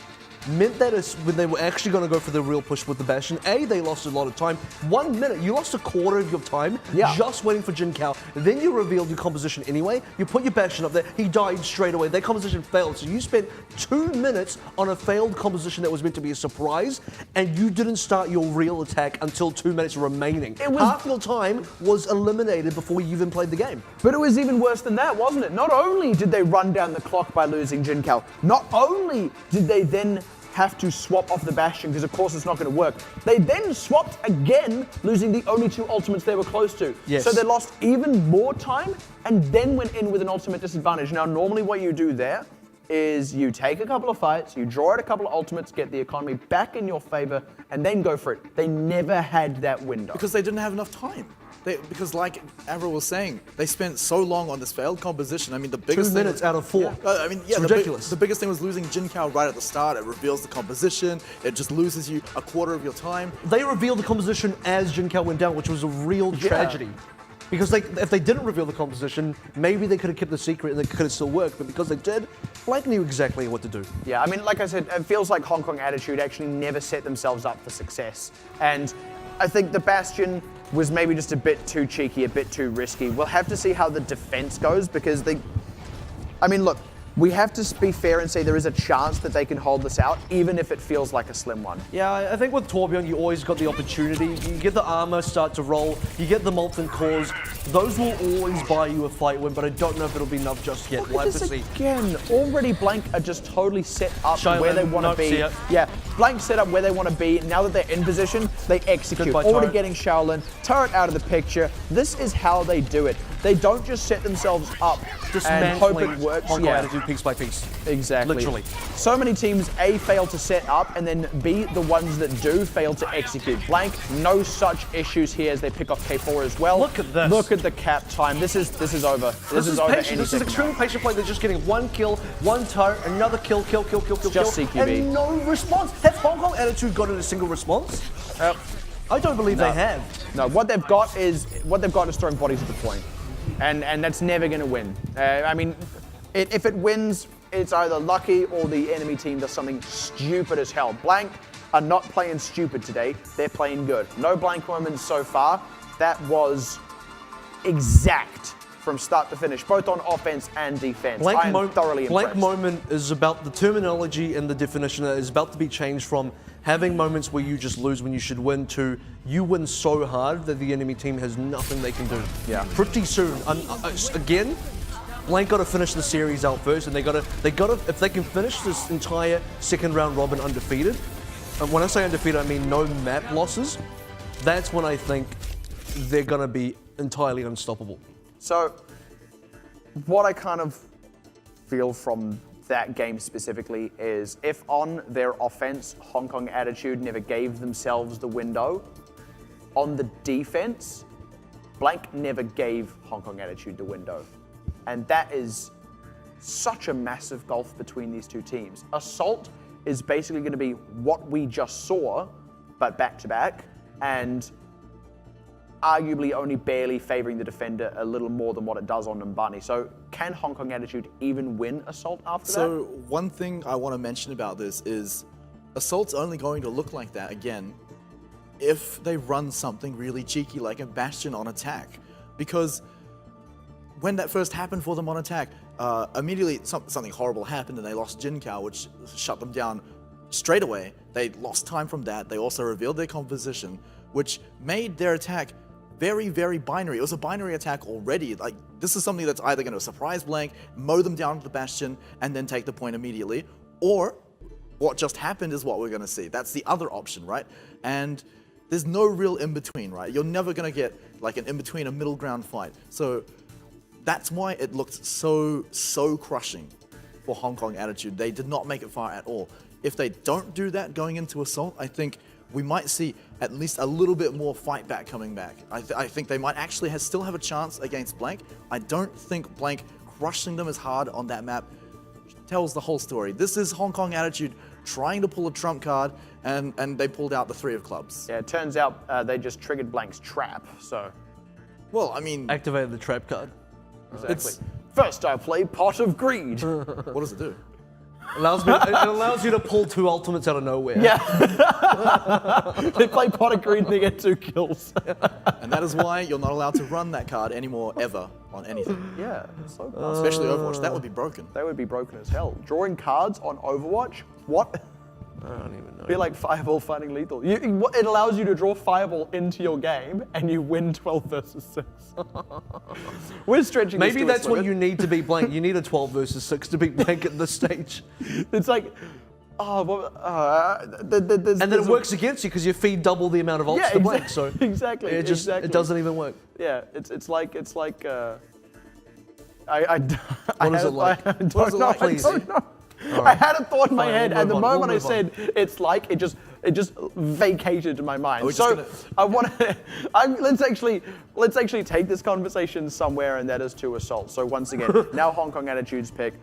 meant that when they were actually going to go for the real push with the Bastion, they lost a lot of time. 1 minute, you lost a quarter of your time just waiting for Jin Kao. Then you revealed your composition anyway. You put your Bastion up there, he died straight away. Their composition failed. So you spent 2 minutes on a failed composition that was meant to be a surprise, and you didn't start your real attack until 2 minutes remaining. Half your time was eliminated before you even played the game. But it was even worse than that, wasn't it? Not only did they run down the clock by losing Jin Kao, not only did they then have to swap off the Bastion, because of course it's not going to work. They then swapped again, losing the only two ultimates they were close to. Yes. So they lost even more time and then went in with an ultimate disadvantage. Now, normally what you do there is you take a couple of fights, you draw out a couple of ultimates, get the economy back in your favor, and then go for it. They never had that window. Because they didn't have enough time. Because like AVRL was saying, they spent so long on this failed composition. I mean, the biggest 2 minutes out of 4. It's ridiculous. The biggest thing was losing Jin Kao right at the start. It reveals the composition. It just loses you a quarter of your time. They revealed the composition as Jin Kao went down, which was a real tragedy. Because if they didn't reveal the composition, maybe they could have kept the secret and it could have still worked. But because they did, Blank knew exactly what to do. Yeah, I mean, like I said, it feels like Hong Kong Attitude actually never set themselves up for success. And I think the Bastion was maybe just a bit too cheeky, a bit too risky. We'll have to see how the defense goes because I mean, look, we have to be fair and say there is a chance that they can hold this out, even if it feels like a slim one. Yeah, I think with Torbjorn, you always got the opportunity. You get the armor start to roll, you get the molten cores. Those will always buy you a fight win, but I don't know if it'll be enough just yet. We'll have to see. Again, already Blank are just totally set up Shaolin, where they want to be. see it. Yeah, Blank set up where they want to be. Now that they're in position, they execute. Goodbye, Already turret. getting Shaolin, turret out of the picture. This is how they do it. They don't just set themselves up and hope it works. Hong Kong Attitude piece by piece. Exactly. Literally. So many teams, A, fail to set up, and then B, the ones that do fail to execute. Blank, no such issues here as they pick off K4 as well. Look at this. Look at the cap time. This is over. This is over patient. any This is second extremely now. patient play. They're just getting one kill, one turret, another kill, just kill, CQB. and no response. Has Hong Kong Attitude gotten a single response? I don't believe they have. No, what they've got is throwing bodies at the point, and that's never going to win. I mean, if it wins, it's either lucky or the enemy team does something stupid as hell. Blank are not playing stupid today; they're playing good. No blank moments so far. that was exact from start to finish, both on offense and defense. I am thoroughly Blank impressed. moment is about the terminology and the definition is about to be changed from having moments where you just lose when you should win to you win so hard that the enemy team has nothing they can do. Yeah. Pretty soon. Again, Blank got to finish the series out first, and they got to if they can finish this entire second round robin undefeated. And when I say undefeated, I mean no map losses. That's when I think they're gonna be entirely unstoppable. So, what I kind of feel from that game specifically is if on their offense, Hong Kong Attitude never gave themselves the window, on the defense, Blank never gave Hong Kong Attitude the window. And that is such a massive gulf between these two teams. Assault is basically going to be what we just saw, but back to back, and arguably only barely favoring the defender a little more than what it does on Numbani. So can Hong Kong Attitude even win Assault after that? So one thing I want to mention about this is Assault's only going to look like that again if they run something really cheeky like a Bastion on attack. Because when that first happened for them on attack, immediately something horrible happened and they lost Jinkao, which shut them down straight away. They lost time from that. They also revealed their composition, which made their attack very, very binary. It was a binary attack already. Like, this is something that's either going to surprise Blank, mow them down to the Bastion, and then take the point immediately, or what just happened is what we're going to see. That's the other option, right? And there's no real in-between, right? You're never going to get like an in-between, a middle ground fight. So that's why it looked so crushing for Hong Kong Attitude. They did not make it far at all. If they don't do that going into Assault, I think we might see at least a little bit more fight back coming back. I think they might actually still have a chance against Blank. I don't think Blank crushing them as hard on that map tells the whole story. This is Hong Kong Attitude trying to pull a trump card, and they pulled out the 3 of clubs. Yeah, it turns out they just triggered Blank's trap, so... Well, I mean... Activated the trap card. Exactly. First I play Pot of Greed. What does it do? It allows you to pull 2 ultimates out of nowhere. Yeah. They play Pot of Greed and they get 2 kills. And that is why you're not allowed to run that card anymore, ever, on anything. Yeah, so Especially Overwatch. That would be broken. they would be broken as hell. Drawing cards on Overwatch? What? I don't even know. Be like Fireball fighting Lethal. It allows you to draw Fireball into your game and you win 12 versus 6. We're stretching this Maybe to that's its what limit. you need to beat Blank. You need a 12 versus 6 to beat Blank at this stage. It's like, oh, well, And then it works against you because you feed double the amount of ults to Blank. So exactly. it doesn't even work. Yeah, it's like. What is it like? I What is it like, please? don't know. Right. I had a thought in my Fine, head, we'll and the move on, moment we'll I said it's like, it just vacated my mind. we So just I want to. Let's actually take this conversation somewhere, and that is to Assault. So once again, now Hong Kong Attitude's pick.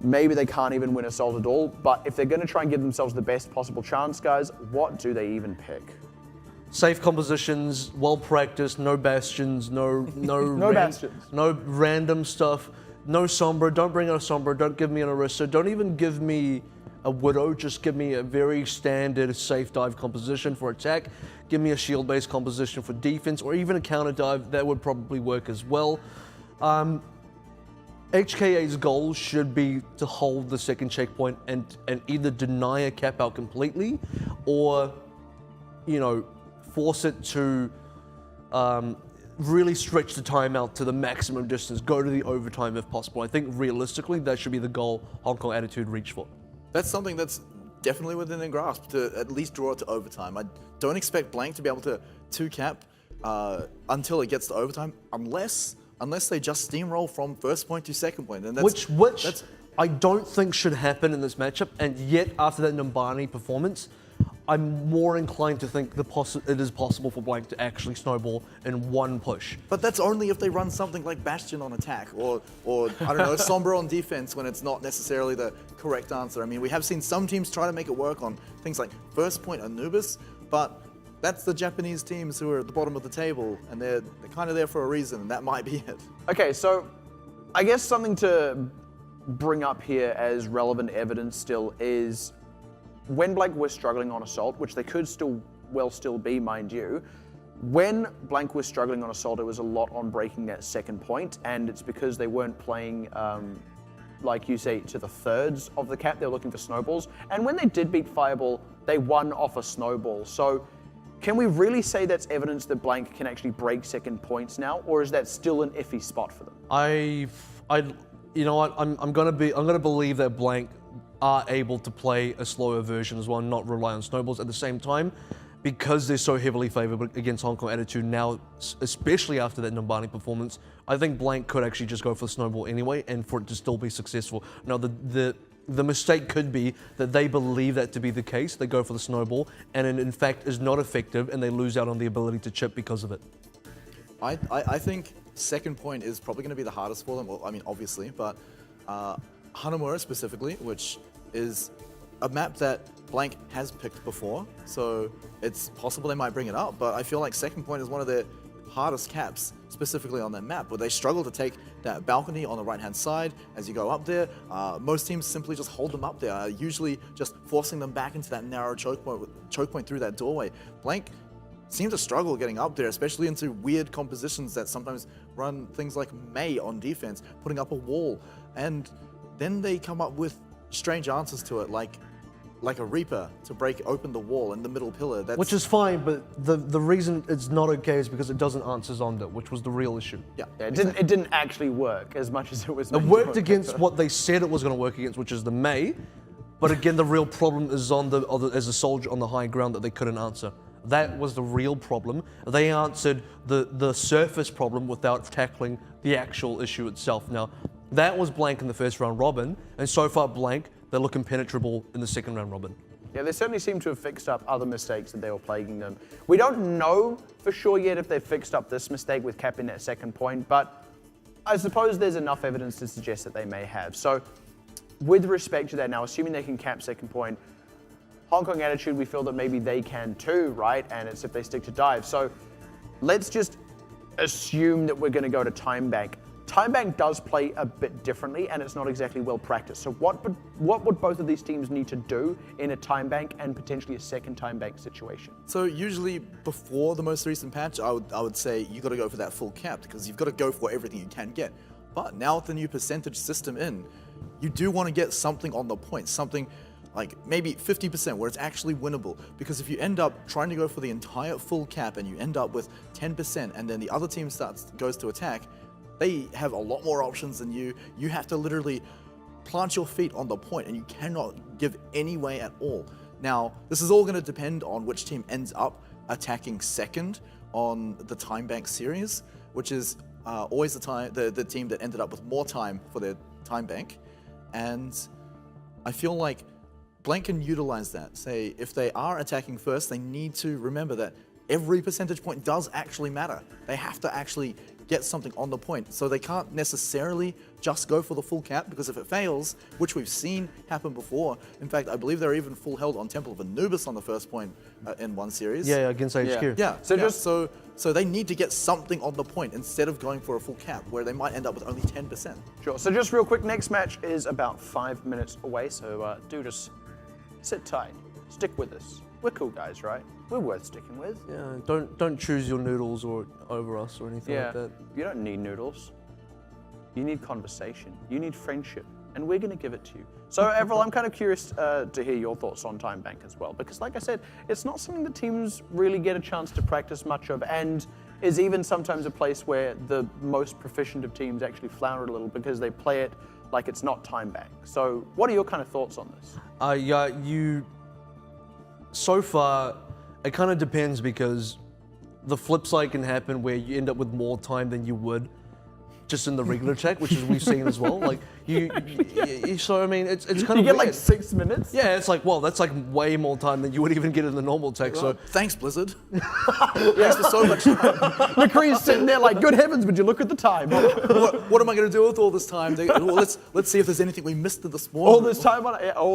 Maybe they can't even win Assault at all, but if they're going to try and give themselves the best possible chance, guys, what do they even pick? Safe compositions, well practiced, no bastions, no Bastions. no random stuff, no Sombra. Don't bring out a Sombra. Don't give me an Orisa. Don't even give me a Widow. Just give me a very standard safe dive composition for attack. Give me a shield-based composition for defense, or even a counter dive. That would probably work as well. HKA's goal should be to hold the second checkpoint and either deny a cap out completely, or force it to really stretch the timeout to the maximum distance, go to the overtime if possible. I think realistically that should be the goal Hong Kong Attitude reach for. That's something that's definitely within their grasp, to at least draw it to overtime. I don't expect Blank to be able to 2-cap until it gets to overtime, unless they just steamroll from first point to second point. And that's, Which I don't think should happen in this matchup, and yet after that Numbani performance, I'm more inclined to think it is possible for Blank to actually snowball in one push. But that's only if they run something like Bastion on attack, or I don't know, Sombra on defense, when it's not necessarily the correct answer. I mean, we have seen some teams try to make it work on things like first point Anubis, but that's the Japanese teams who are at the bottom of the table, and they're kind of there for a reason, and that might be it. Okay, so I guess something to bring up here as relevant evidence still is when Blank were struggling on Assault, which they could still be, mind you, When Blank was struggling on Assault, it was a lot on breaking that second point, and it's because they weren't playing, like you say, to the thirds of the cap. They were looking for snowballs. And when they did beat Fireball, they won off a snowball. So can we really say that's evidence that Blank can actually break second points now, or is that still an iffy spot for them? You know what? I'm gonna believe that Blank are able to play a slower version as well, and not rely on snowballs at the same time, because they're so heavily favored against Hong Kong Attitude now, especially after that Numbani performance. I think Blank could actually just go for the snowball anyway, and for it to still be successful. Now the mistake could be that they believe that to be the case. They go for the snowball, and it in fact is not effective, and they lose out on the ability to chip because of it. I think second point is probably going to be the hardest for them. Well, I mean, obviously, but Hanamura specifically, which is a map that Blank has picked before, so it's possible they might bring it up, but I feel like second point is one of their hardest caps, specifically on that map, where they struggle to take that balcony on the right-hand side as you go up there. Most teams simply just hold them up there, usually just forcing them back into that narrow choke point through that doorway. Blank seem to struggle getting up there, especially into weird compositions that sometimes run things like May on defense, putting up a wall, and then they come up with strange answers to it, like a Reaper to break open the wall in the middle pillar. Which is fine, but the reason it's not okay is because it doesn't answer Zonda, which was the real issue. Yeah, it didn't actually work as much as it was meant It worked against what they said it was going to work against, which is the May, but again, the real problem is Zonda as a soldier on the high ground that they couldn't answer. That was the real problem. They answered the surface problem without tackling the actual issue itself. Now, that was Blank in the first round robin, and so far Blank, they look impenetrable in the second round robin. Yeah, they certainly seem to have fixed up other mistakes that they were plaguing them. We don't know for sure yet if they've fixed up this mistake with capping that second point, but I suppose there's enough evidence to suggest that they may have. So with respect to that now, assuming they can cap second point, Hong Kong Attitude, we feel that maybe they can too, right? And it's if they stick to dive. So let's just assume that we're going to go to Time Bank. Time Bank does play a bit differently, and it's not exactly well practiced. So what would both of these teams need to do in a Time Bank and potentially a second Time Bank situation? So usually before the most recent patch, I would say you got to go for that full cap, because you've got to go for everything you can get. But now with the new percentage system in, you do want to get something on the point, something like maybe 50% where it's actually winnable. Because if you end up trying to go for the entire full cap and you end up with 10%, and then the other team goes to attack, they have a lot more options than you. You have to literally plant your feet on the point, and you cannot give any way at all. Now, this is all going to depend on which team ends up attacking second on the Time Bank series, which is always the team that ended up with more time for their Time Bank. And I feel like Blank can utilize that. Say, if they are attacking first, they need to remember that every percentage point does actually matter. They have to actually get something on the point. So they can't necessarily just go for the full cap, because if it fails, which we've seen happen before, in fact, I believe they're even full held on Temple of Anubis on the first point in one series. Yeah, against HQ. Yeah. So they need to get something on the point instead of going for a full cap, where they might end up with only 10%. Sure. So just real quick, next match is about 5 minutes away. So do just sit tight, stick with us. We're cool guys, right? We're worth sticking with. Yeah, don't choose your noodles over us or anything like that. You don't need noodles. You need conversation. You need friendship, and we're going to give it to you. So, AVRL, I'm kind of curious to hear your thoughts on Time Bank as well, because like I said, it's not something that teams really get a chance to practice much of, and is even sometimes a place where the most proficient of teams actually flounder a little because they play it like it's not Time Bank. So, what are your kind of thoughts on this? So far, it kind of depends, because the flip side can happen where you end up with more time than you would just in the regular attack, which is we've seen as well. Like so I mean, it's kind of you get weird. like 6 minutes. Yeah, it's like, well, that's like way more time than you would even get in the normal attack. So thanks, Blizzard. Thanks for so much time. McCree's sitting there like, good heavens, would you look at the time? What am I going to do with all this time? Let's see if there's anything we missed in this morning. All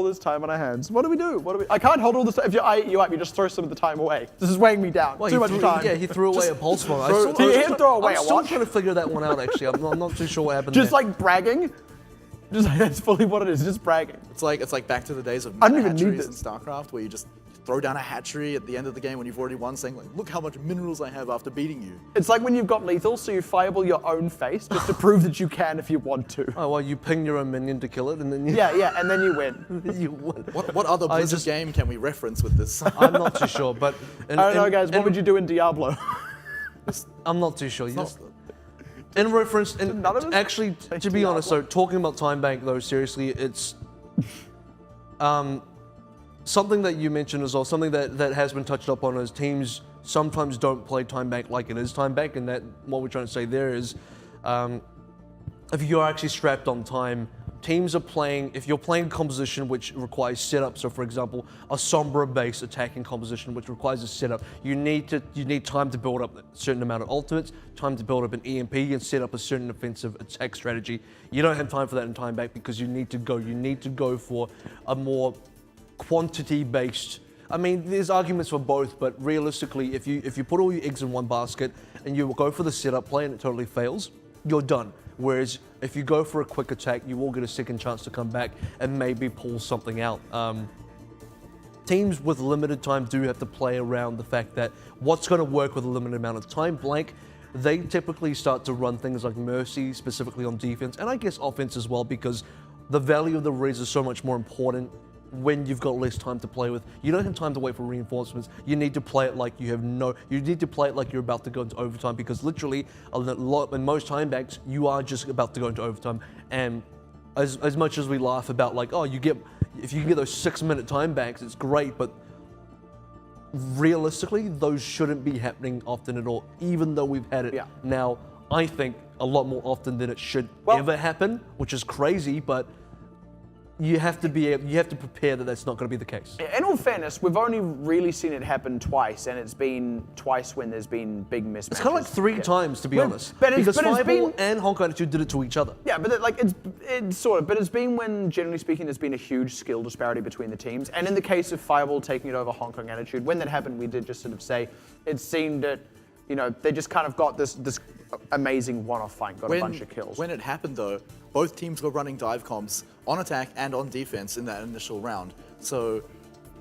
this time on our hands. What do we do? I can't hold all this time. If you like me, just throw some of the time away. This is weighing me down. Well, Too much time. Yeah, he threw away a pulse bomb. He didn't throw away I'm a still watch. trying to figure that one out, actually. I'm not too sure what happened Just there. like bragging. Just like, that's fully what it is, just bragging. It's like back to the days of I don't even need hatcheries in this. StarCraft, where you just throw down a hatchery at the end of the game when you've already won, saying like, "Look how much minerals I have after beating you." It's like when you've got lethal, so you fireball your own face just to prove that you can if you want to. Oh, well, you ping your own minion to kill it, and then you... Yeah, and then you win. you win. What other Blizzard game can we reference with this? I'm not too sure, but... I don't know, guys. What would you do in Diablo? I'm not too sure. You not- just, in reference, and None of us actually, say to be honest, Diablo? though, talking about time bank, though, seriously, it's something that you mentioned as well, something that has been touched upon is teams sometimes don't play time bank like it is time bank, and that what we're trying to say there is, if you're actually strapped on time, teams are playing, if you're playing a composition which requires setup, so for example, a Sombra-based attacking composition which requires a setup, you need time to build up a certain amount of ultimates, time to build up an EMP and set up a certain offensive attack strategy. You don't have time for that in time back because you need to go for a more quantity-based. I mean, there's arguments for both, but realistically, if you put all your eggs in one basket and you go for the setup play and it totally fails, you're done. Whereas if you go for a quick attack, you will get a second chance to come back and maybe pull something out. Teams with limited time do have to play around the fact that what's going to work with a limited amount of time. Blank, they typically start to run things like Mercy, specifically on defense, and I guess offense as well, because the value of the res is so much more important when you've got less time to play with. You don't have time to wait for reinforcements. You need to play it like you need to play it like you're about to go into overtime, because literally in most time banks, you are just about to go into overtime. And as much as we laugh about like, oh, if you can get those 6-minute time banks, it's great, but realistically, those shouldn't be happening often at all, even though we've had it now, I think, a lot more often than it should ever happen, which is crazy, but you have to prepare that that's not going to be the case. In all fairness, we've only really seen it happen twice, and it's been twice when there's been big mismatches. It's kind of like 3 times, to be honest. Because Fireball and Honk Attitude did it to each other. Yeah, but it's sort of. But it's been when, generally speaking, there's been a huge skill disparity between the teams. And in the case of Fireball taking it over Hong Kong Attitude, when that happened, we did just sort of say it seemed that, they just kind of got this amazing one-off fight, got a bunch of kills. When it happened, though, both teams were running dive comps on attack and on defense in that initial round. So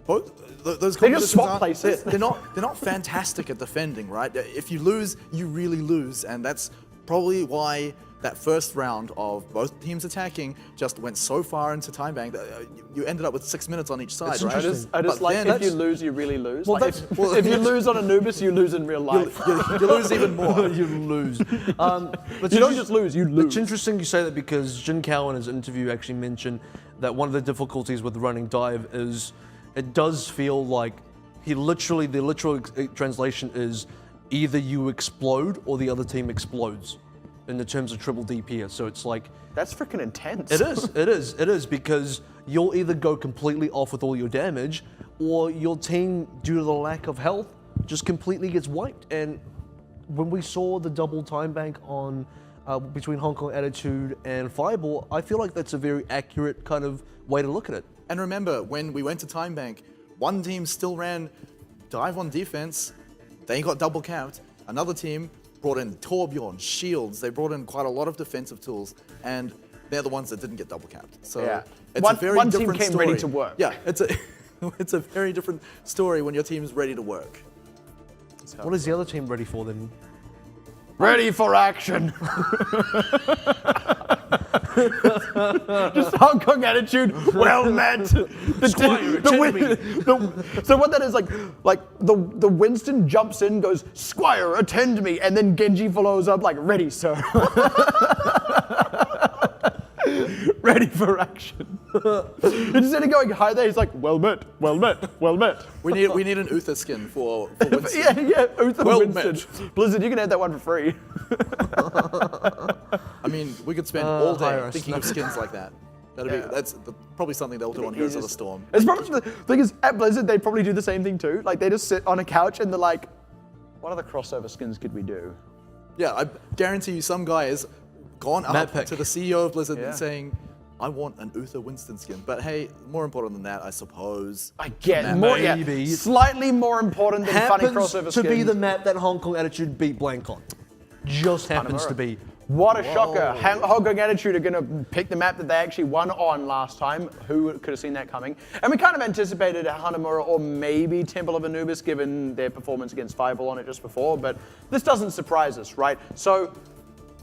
both those They just swap compositions places. they're not fantastic at defending, right? If you lose, you really lose, and that's probably why that first round of both teams attacking just went so far into time bank that you ended up with 6 minutes on each side, right? I just But like then if you lose, you really lose. Well, Like, if you lose on Anubis, you lose in real life. you lose even more. You lose. But You don't just lose, you lose. It's interesting you say that, because Jin Kao in his interview actually mentioned that one of the difficulties with running dive is it does feel like the literal translation is either you explode or the other team explodes in the terms of triple DPS. So it's like, That's freaking intense. it is, because you'll either go completely off with all your damage, or your team, due to the lack of health, just completely gets wiped. And when we saw the double time bank on between Hong Kong Attitude and Fireball, I feel like that's a very accurate kind of way to look at it. And remember, when we went to time bank, one team still ran dive on defense, they got double capped. Another team brought in Torbjorn, shields, they brought in quite a lot of defensive tools, and they're the ones that didn't get double capped. So it's a very one team different came story. ready to work. Yeah, it's a very different story when your team's ready to work. What is the other team ready for then? Ready for action. Just Hong Kong Attitude, well met. Squire, attend me. So what that is like the Winston jumps in, goes, Squire, attend me, and then Genji follows up like, ready, sir. Ready for action. Instead of going hi there, he's like, well met, well met, well met. We need an Uther skin for Winston. Yeah, Uther Well Winston. Blizzard, you can add that one for free. I mean, we could spend all day hire us. thinking of skins like that. That's probably something they'll do on Heroes of the Storm. It's probably the thing is, at Blizzard, they'd probably do the same thing too. Like, they just sit on a couch and they're like, what other crossover skins could we do? Yeah, I guarantee you some guy has gone Map up pick. to the CEO of Blizzard Yeah. and saying, I want an Uther Winston skin. But hey, more important than that, I suppose. I get Map more, maybe. slightly more important than funny Happens crossover to be skins. the map that Hong Kong Attitude beat Blank on. Just happens Hanamura. to be. What a shocker. Hong Kong Attitude are going to pick the map that they actually won on last time. Who could have seen that coming? And we kind of anticipated Hanamura or maybe Temple of Anubis given their performance against Fireball on it just before, but this doesn't surprise us, right? So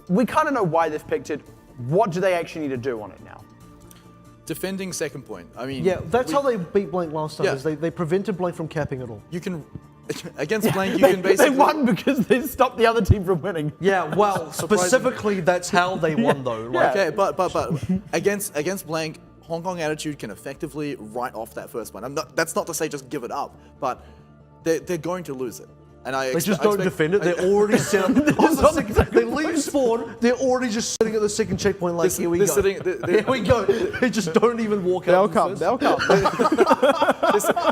we kind of know why they've picked it. What do they actually need to do on it now? Defending second point. I mean, Yeah, that's how they beat Blank last time. Yeah. Is they prevented Blank from capping it all. you can against Blank. You can basically They won because they stopped the other team from winning. Yeah, well, specifically, that's how they won, though. Like, Okay, but against Blank, Hong Kong Attitude can effectively write off that first one. That's not to say just give it up, but they're going to lose it. And they just don't defend it. They're already set up. They leave spawn. They're already just sitting at the second checkpoint. Like, here we go. Here we go. They just don't even walk out. They'll come.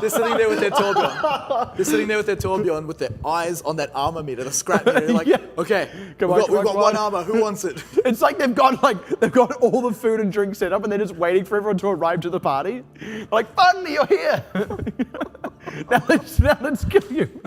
They're sitting there with their tourbillon. They're sitting there with their tourbillon with their eyes on that armor meter, the scrap meter. They're like, Yeah. okay, Come we've on, got come on. one armor. Who wants it? It's like they've got all the food and drink set up and they're just waiting for everyone to arrive to the party. Like, finally you're here. now let's kill you.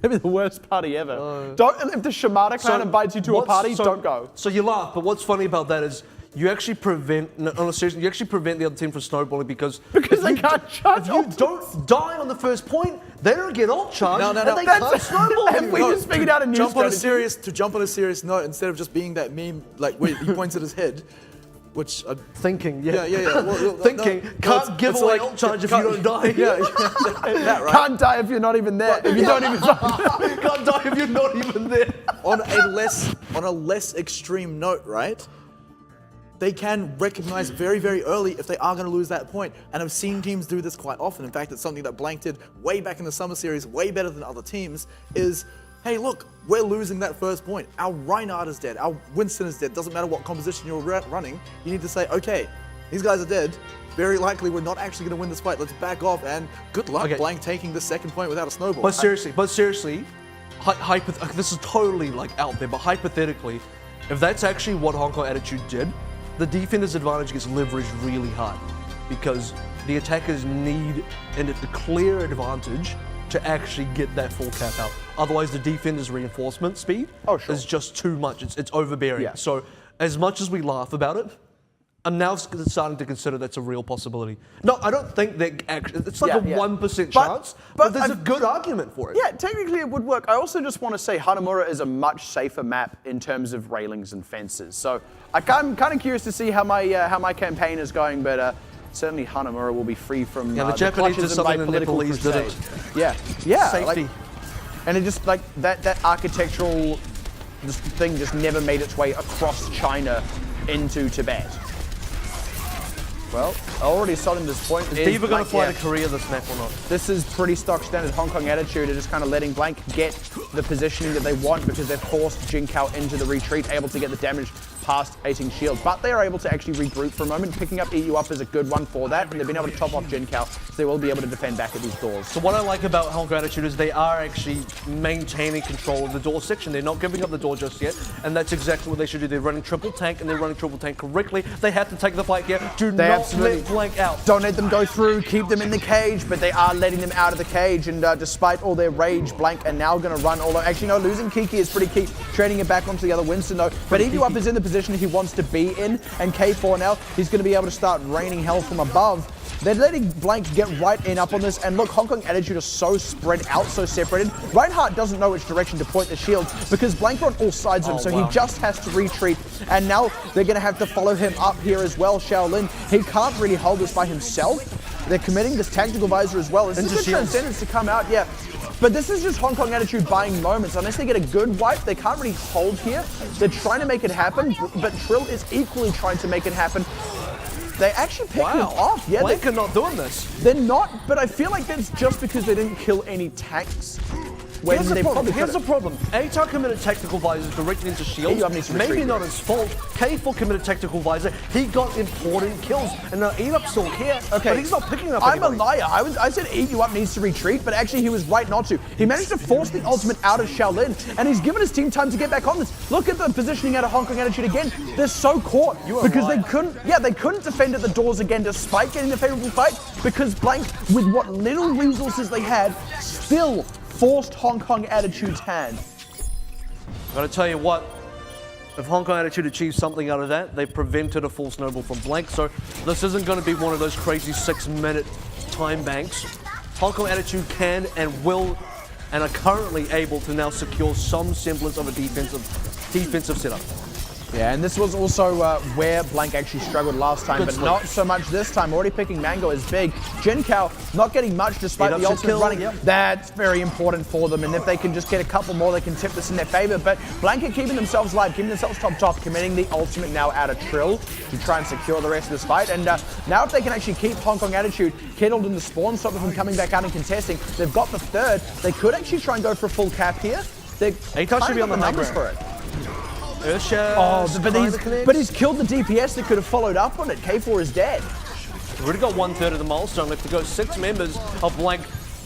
That'd be the worst party ever. If the Shimada clan invites you to a party, don't go. So you laugh, but what's funny about that is you actually prevent, on a serious, you actually prevent the other team from snowballing because They can't charge. if you don't die on the first point, they don't get ult charged, No. and they can't snowball And you. we just figured out a new jump on a strategy. jump on a serious note instead of just being that meme like where he points at his head, which Thinking, yeah. Well, Thinking, can't give it's away like- ult charge if can't- you don't die. that right. Can't die if you're not even there. If you don't even Can't die if you're not even there. on a less extreme note, right? They can recognize very, very early if they are going to lose that point. And I've seen teams do this quite often. In fact, it's something that Blank did way back in the summer series, way better than other teams, is, hey, look, we're losing that first point. Our Reinhardt is dead. Our Winston is dead. Doesn't matter what composition you're running. You need to say, okay, these guys are dead. Very likely we're not actually going to win this fight. Let's back off and good luck, Okay. Blank taking the second point without a snowball. But seriously, this is totally like out there, but hypothetically, if that's actually what Hong Kong Attitude did, the defender's advantage gets leveraged really hard because the attackers need a clear advantage to actually get that full cap out. Otherwise, the defender's reinforcement speed is just too much. It's overbearing. Yeah. So as much as we laugh about it, I'm now starting to consider that's a real possibility. No, I don't think that actually, it's like Yeah, a yeah. 1% But- chance, but but there's I've- a good argument for it. Yeah, technically it would work. I also just want to say Hanamura is a much safer map in terms of railings and fences. So I'm kind of curious to see how my campaign is going, but certainly Hanamura will be free from Yeah, the Japanese clutches did of my something the political Nepalese crusade. didn't. Yeah, Safety. like, and it just like that architectural this thing just never made its way across China into Tibet. Well, already starting this point. Is Diva going like, to fly yeah, to Korea this map or not? This is pretty stock standard Hong Kong attitude of just kind of letting Blank get the positioning that they want because they've forced Jinkao into the retreat, able to get the damage past 18 shield. But they are able to actually regroup for a moment. Picking up EU up is a good one for that, and they've been able to top off Jinkao, so they will be able to defend back at these doors. So what I like about Hong Kong Attitude is they are actually maintaining control of the door section. They're not giving up the door just yet, and that's exactly what they should do. They're running triple tank, and they're running triple tank correctly. They have to take the fight here. Do They not absolutely- let Blank out. Don't let them go through, keep them in the cage, but they are letting them out of the cage, and despite all their rage, Blank are now going to run all over. Actually, no, losing Kiki is pretty key. Trading it back onto the other Winston, though. But EU up is in the position he wants to be in, and K4 now, he's going to be able to start raining hell from above. They're letting Blank get right in up on this, and look, Hong Kong Attitude is so spread out, so separated. Reinhardt doesn't know which direction to point the shield because Blank are on all sides of him, so he just has to retreat, and now they're going to have to follow him up here as well, Shaolin. He can't really hold this by himself. They're committing this tactical visor as well. This is a good transcendence to come out, yeah. But this is just Hong Kong Attitude buying moments. Unless they get a good wipe, they can't really hold here. They're trying to make it happen, but Trill is equally trying to make it happen. They actually picked him off. Yeah, Blank are not doing this. they're not, but I feel like that's just because they didn't kill any tanks. When Here's they the problem. probably Here's the could've. problem. ATAR committed tactical visors directly into shields. EUP needs to Maybe retreat. not his fault. K4 committed tactical visor. He got important kills, and now EUP's still here. Okay, but he's not picking up. I'm a anybody. liar. I said EU up needs to retreat, but actually he was right not to. He managed to force the ultimate out of Shaolin, and he's given his team time to get back on this. Look at the positioning out of Hong Kong Attitude again. They're so caught because they couldn't defend at the doors again despite getting the favorable fight because Blank, with what little resources they had, still forced Hong Kong Attitude's hand. I'm gonna tell you what. If Hong Kong Attitude achieves something out of that, they prevented a full snowball from Blank, so this isn't going to be one of those crazy 6-minute time banks. Hong Kong Attitude can and will and are currently able to now secure some semblance of a defensive setup. Yeah, and this was also where Blank actually struggled last time, Good but sleep. not so much this time. Already picking Mango is big. Jinkao not getting much despite Get up the to ultimate kill, running. yep. That's very important for them, and if they can just get a couple more, they can tip this in their favor. But Blank are keeping themselves alive, keeping themselves top, committing the ultimate now out of Trill to try and secure the rest of this fight. And now if they can actually keep Hong Kong Attitude kindled in the spawn, stop them from coming back out and contesting, they've got the third. They could actually try and go for a full cap here. They're A-Touch should be on the numbers high for it. Ursha, But he's killed the DPS that could have followed up on it. K4 is dead. We've already got 1/3 of the milestone left to go. 6 members of Blank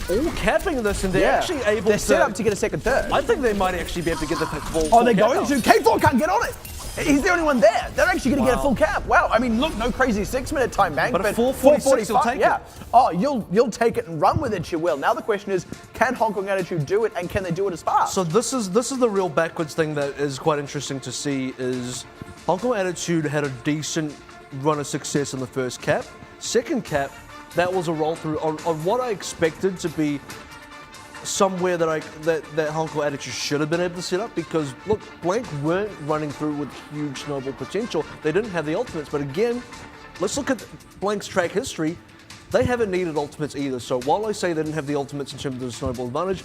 all capping this, and they're actually able They're to... set up to get a second third. I think they might actually be able to get the full Oh, they're cap going out. to. K4 can't get on it. He's the only one there. They're actually going to get a Wow. full cap. Wow. I mean, look, no crazy 6-minute time bank, But but at 4:46 you'll take yeah. it. Oh, you'll take it and run with it. You will. Now the question is, can Hong Kong Attitude do it, and can they do it as fast? So this is the real backwards thing that is quite interesting to see is Hong Kong Attitude had a decent run of success in the first cap. Second cap, that was a roll through on what I expected to be somewhere that Hong Kong Attitude should have been able to set up, because look, Blank weren't running through with huge snowball potential. They didn't have the ultimates, but again, let's look at Blank's track history. They haven't needed ultimates either. So while I say they didn't have the ultimates in terms of the snowball advantage,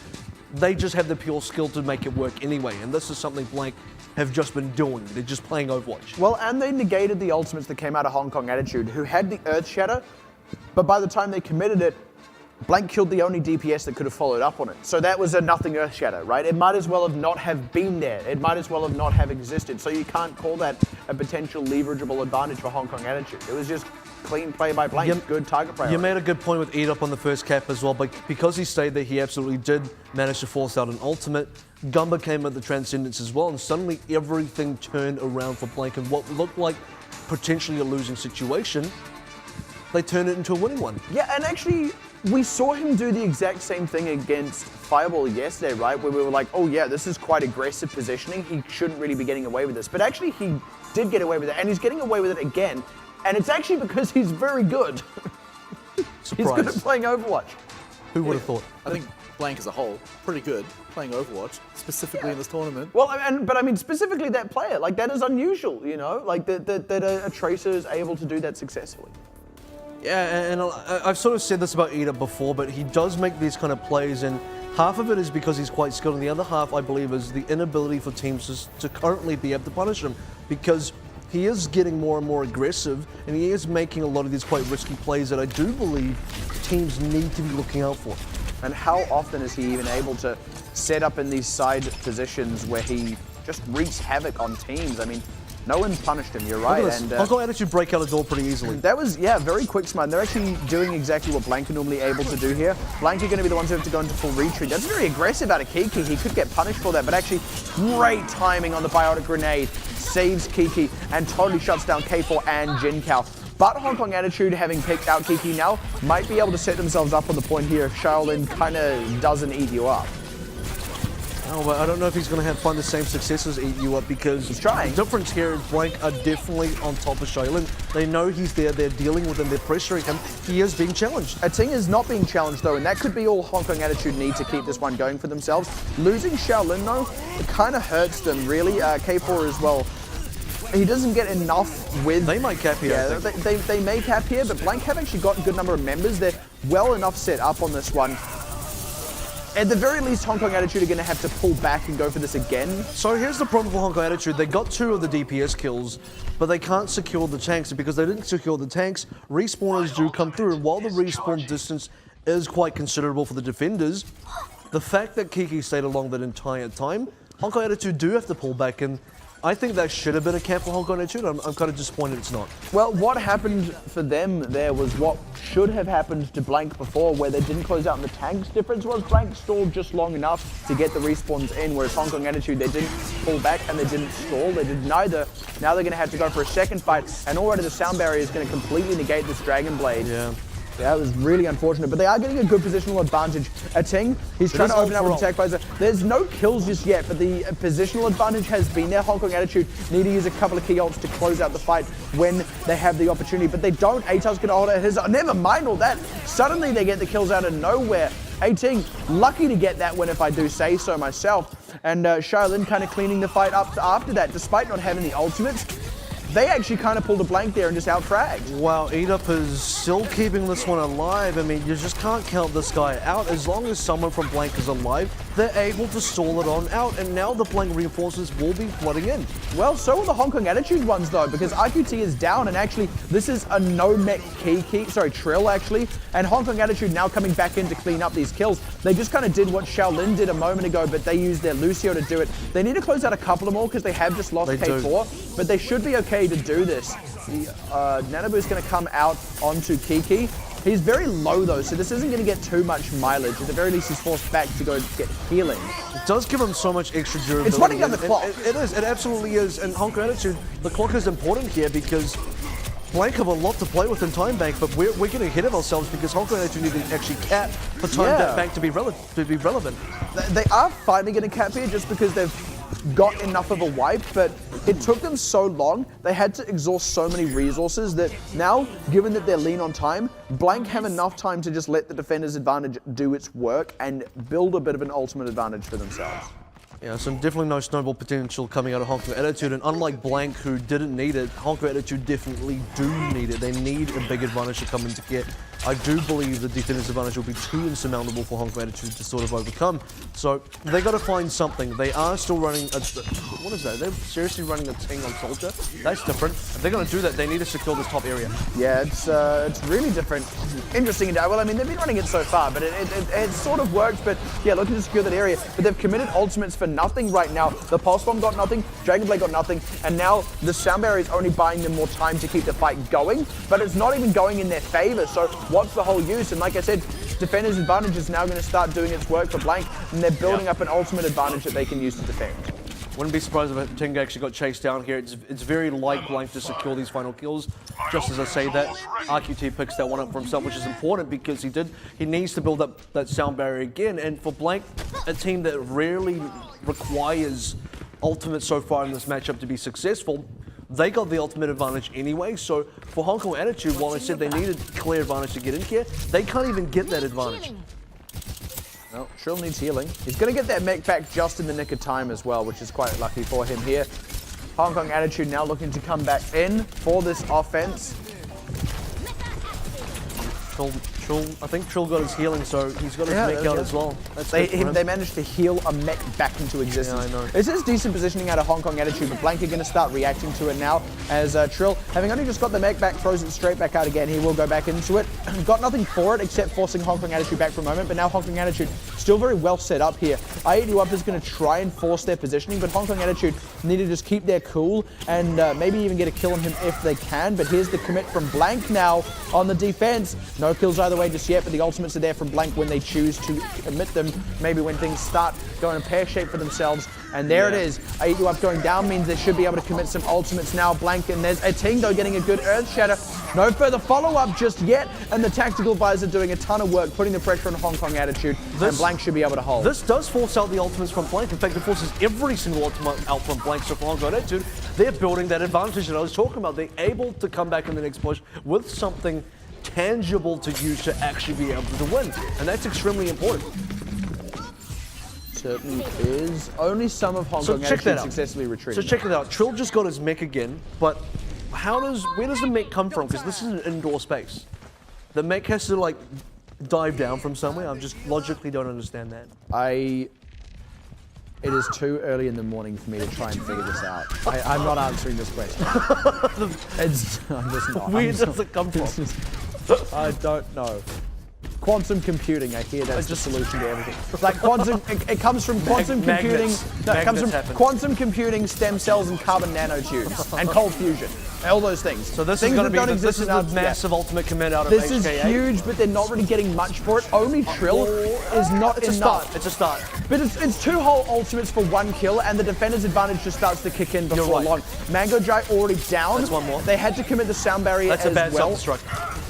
they just have the pure skill to make it work anyway. And this is something Blank have just been doing. They're just playing Overwatch. Well, and they negated the ultimates that came out of Hong Kong Attitude, who had the Earth Shatter, but by the time they committed it, Blank killed the only DPS that could have followed up on it. So that was a nothing Earth Shatter, right? It might as well have not have been there. It might as well have not have existed. So you can't call that a potential leverageable advantage for Hong Kong Attitude. It was just clean play by Blank, good target priority. You made a good point with Eat Up on the first cap as well, but because he stayed there, he absolutely did manage to force out an ultimate. Gumba came at the Transcendence as well, and suddenly everything turned around for Blank, and what looked like potentially a losing situation, they turned it into a winning one. Yeah, and actually, we saw him do the exact same thing against Fireball yesterday, right? Where we were like, oh yeah, this is quite aggressive positioning. He shouldn't really be getting away with this. But actually, he did get away with it, and he's getting away with it again. And it's actually because he's very good. He's good at playing Overwatch. Who would have thought? I think Blank as a whole, pretty good playing Overwatch, specifically in this tournament. Well, but I mean, specifically that player, like that is unusual, you know? Like that a Tracer is able to do that successfully. Yeah, and I've sort of said this about Eat Up before, but he does make these kind of plays, and half of it is because he's quite skilled, and the other half, I believe, is the inability for teams to currently be able to punish him, because he is getting more and more aggressive, and he is making a lot of these quite risky plays that I do believe teams need to be looking out for. And how often is he even able to set up in these side positions where he just wreaks havoc on teams? I mean, no one's punished him, you're right. And Hong Kong Attitude break out a door pretty easily. that was, yeah, very quick smart. They're actually doing exactly what Blank are normally able to do here. Blank are going to be the ones who have to go into full retreat. That's very aggressive out of Kiki. He could get punished for that, but actually great timing on the biotic grenade. Saves Kiki and totally shuts down K4 and Jinkao. But Hong Kong Attitude, having picked out Kiki now, might be able to set themselves up on the point here if Shaolin kind of doesn't eat you up. Oh, but I don't know if he's going to find the same success as Eat You Up, because He's trying. The difference here is Blank are definitely on top of Shaolin. They know he's there, they're dealing with him, they're pressuring him. He is being challenged. Ating is not being challenged though, and that could be all Hong Kong Attitude need to keep this one going for themselves. Losing Shaolin though, it kind of hurts them really. K4 as well. He doesn't get enough with... They might cap here, Yeah, I think. they may cap here, but Blank have actually got a good number of members. They're well enough set up on this one. At the very least, Hong Kong Attitude are going to have to pull back and go for this again. So here's the problem for Hong Kong Attitude. They got 2 of the DPS kills, but they can't secure the tanks. And because they didn't secure the tanks, respawners do come through. And while the respawn distance is quite considerable for the defenders, the fact that Kiki stayed along that entire time, Hong Kong Attitude do have to pull back. And I think that should have been a camp for Hong Kong Attitude. I'm kind of disappointed it's not. Well, what happened for them there was what should have happened to Blank before, where they didn't close out in the tanks. Difference was Blank stalled just long enough to get the respawns in, whereas Hong Kong Attitude, they didn't pull back and they didn't stall. They did neither. Now they're going to have to go for a second fight, and already the sound barrier is going to completely negate this Dragon Blade. Yeah. Yeah, it was really unfortunate, but they are getting a good positional advantage. Ting, he's trying to open up with attack visor. There's no kills just yet, but the positional advantage has been there. Hong Kong Attitude need to use a couple of key ults to close out the fight when they have the opportunity, but they don't. Atar's gonna hold out his, never mind all that. Suddenly they get the kills out of nowhere. Ting, lucky to get that win if I do say so myself. And Shaolin kind of cleaning the fight up after that, despite not having the ultimates. They actually kind of pulled a blank there and just out-fragged. Wow, Eat-Up is still keeping this one alive. I mean, you just can't count this guy out. As long as someone from Blank is alive, they're able to stall it on out, and now the Blank reinforcements will be flooding in. Well, so are the Hong Kong Attitude ones, though, because IQT is down, and actually, this is a no-mech Trill, actually, and Hong Kong Attitude now coming back in to clean up these kills. They just kind of did what Shaolin did a moment ago, but they used their Lucio to do it. They need to close out a couple of more, because they have just lost K4, but they should be okay to do this. Nanabu's going to come out onto Kiki. He's very low though, so this isn't going to get too much mileage. At the very least, he's forced back to go get healing. It does give him so much extra durability. It's running down the clock. It is, it absolutely is. And Hong Kong Attitude, the clock is important here because Blank have a lot to play with in time bank, but we're getting ahead of ourselves because Hong Kong Attitude need to actually cap for time bank to be relevant. They are finally going to cap here just because they've got enough of a wipe, but it took them so long, they had to exhaust so many resources that now, given that they're lean on time, Blank have enough time to just let the defender's advantage do its work and build a bit of an ultimate advantage for themselves. Yeah, so definitely no snowball potential coming out of Hong Kong Attitude, and unlike Blank, who didn't need it, Hong Kong Attitude definitely do need it. They need a big advantage to come into get. I do believe the defender's advantage will be too insurmountable for Hong Kong Attitude to sort of overcome. So they got to find something. They are still running a... What is that? They're seriously running a Ting on Soldier? That's different. If they're going to do that, they need to secure this top area. Yeah, it's really different. Interesting. Well, I mean, they've been running it so far, but it sort of worked. But yeah, looking to secure that area. But they've committed ultimates for nothing right now. The Pulse Bomb got nothing, Dragon Blade got nothing, and now the Sound Barrier is only buying them more time to keep the fight going, but it's not even going in their favor. So what's the whole use? And like I said, defender's advantage is now going to start doing its work for Blank, and they're building up an ultimate advantage that they can use to defend. Wouldn't be surprised if Ting actually got chased down here. It's very like Blank to secure these final kills. Just as I say that, RQT picks that one up for himself, which is important because he needs to build up that sound barrier again. And for Blank, a team that rarely requires ultimate so far in this matchup to be successful, they got the ultimate advantage anyway. So for Hong Kong Attitude, while I said they needed clear advantage to get in here, they can't even get that advantage. Well, Trill needs healing. He's going to get that mech back just in the nick of time as well, which is quite lucky for him here. Hong Kong Attitude now looking to come back in for this offense. I think Trill got his healing, so he's got his mech out as well. They managed to heal a mech back into existence. Yeah, I know. This is decent positioning out of Hong Kong Attitude, but Blank are going to start reacting to it now as Trill, having only just got the mech back, throws it straight back out again. He will go back into it. Got nothing for it except forcing Hong Kong Attitude back for a moment, but now Hong Kong Attitude still very well set up here. I82up is going to try and force their positioning, but Hong Kong Attitude need to just keep their cool and maybe even get a kill on him if they can. But here's the commit from Blank now on the defense. No kills either way just yet, but the ultimates are there from Blank when they choose to commit them. Maybe when things start going pear-shaped for themselves. And there it is. A2 up going down means they should be able to commit some ultimates now. Blank, and there's a Ting though getting a good Earth Shatter. No further follow-up just yet, and the Tactical Visor doing a ton of work, putting the pressure on Hong Kong Attitude, and Blank should be able to hold. This does force out the ultimates from Blank. In fact, it forces every single ultimate out from Blank. So for Hong Kong Attitude, they're building that advantage that I was talking about. They're able to come back in the next push with something tangible to use to actually be able to win, and that's extremely important. Certainly is. Only some of Hong Kong Attitude successfully retreating. So check it out. Trill just got his mech again, but where does the mech come from? Because this is an indoor space. The mech has to like dive down from somewhere. I just logically don't understand that. It is too early in the morning for me to try and figure this out. I'm not answering this question. I'm just not. Where does it come from? I don't know. Quantum computing, I hear that's the solution to everything. Like quantum, it comes from quantum computing. No, it comes from quantum computing, stem cells, and carbon nanotubes, and cold fusion. All those things. So this is going to be the massive ultimate commit out of HKA. This is huge, but they're not really getting much for it. Only Trill is not enough. It's a start. But it's two whole ultimates for one kill, and the defender's advantage just starts to kick in before long. Mango Dry already down. That's one more. They had to commit the sound barrier as well. That's a bad self-destruct.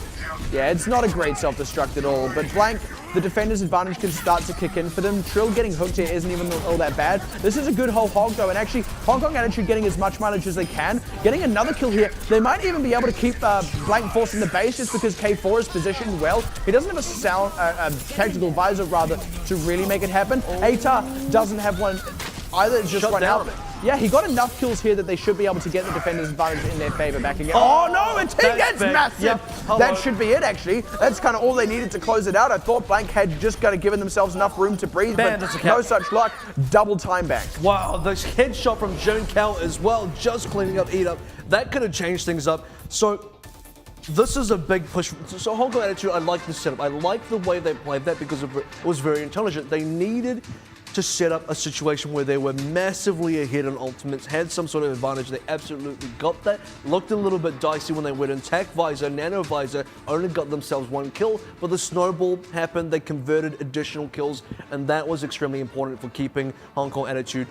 Yeah, it's not a great self-destruct at all, but Blank, the defender's advantage can start to kick in for them. Trill getting hooked here isn't even all that bad. This is a good whole hog though, and actually Hong Kong Attitude getting as much mileage as they can. Getting another kill here. They might even be able to keep Blank forcing the base just because K4 is positioned well. He doesn't have a tactical visor rather to really make it happen. ATAR doesn't have one either, it's just Shut run down. out. Yeah, he got enough kills here that they should be able to get the defender's advantage in their favor back again. Oh no, he gets big. massive! Yep. That should be it actually. That's kind of all they needed to close it out. I thought Blank had just kind of given themselves enough room to breathe, Bandits but account. no such luck. Double time bank. Wow, this headshot from Jun Cal as well, just cleaning up, eat up. That could have changed things up. So this is a big push. So Hong Kong Attitude, I like the setup. I like the way they played that because it was very intelligent. They needed to set up a situation where they were massively ahead on ultimates, had some sort of advantage. They absolutely got that. Looked a little bit dicey when they went in. Tac Visor, Nano Visor only got themselves one kill, but the snowball happened. They converted additional kills, and that was extremely important for keeping Hong Kong Attitude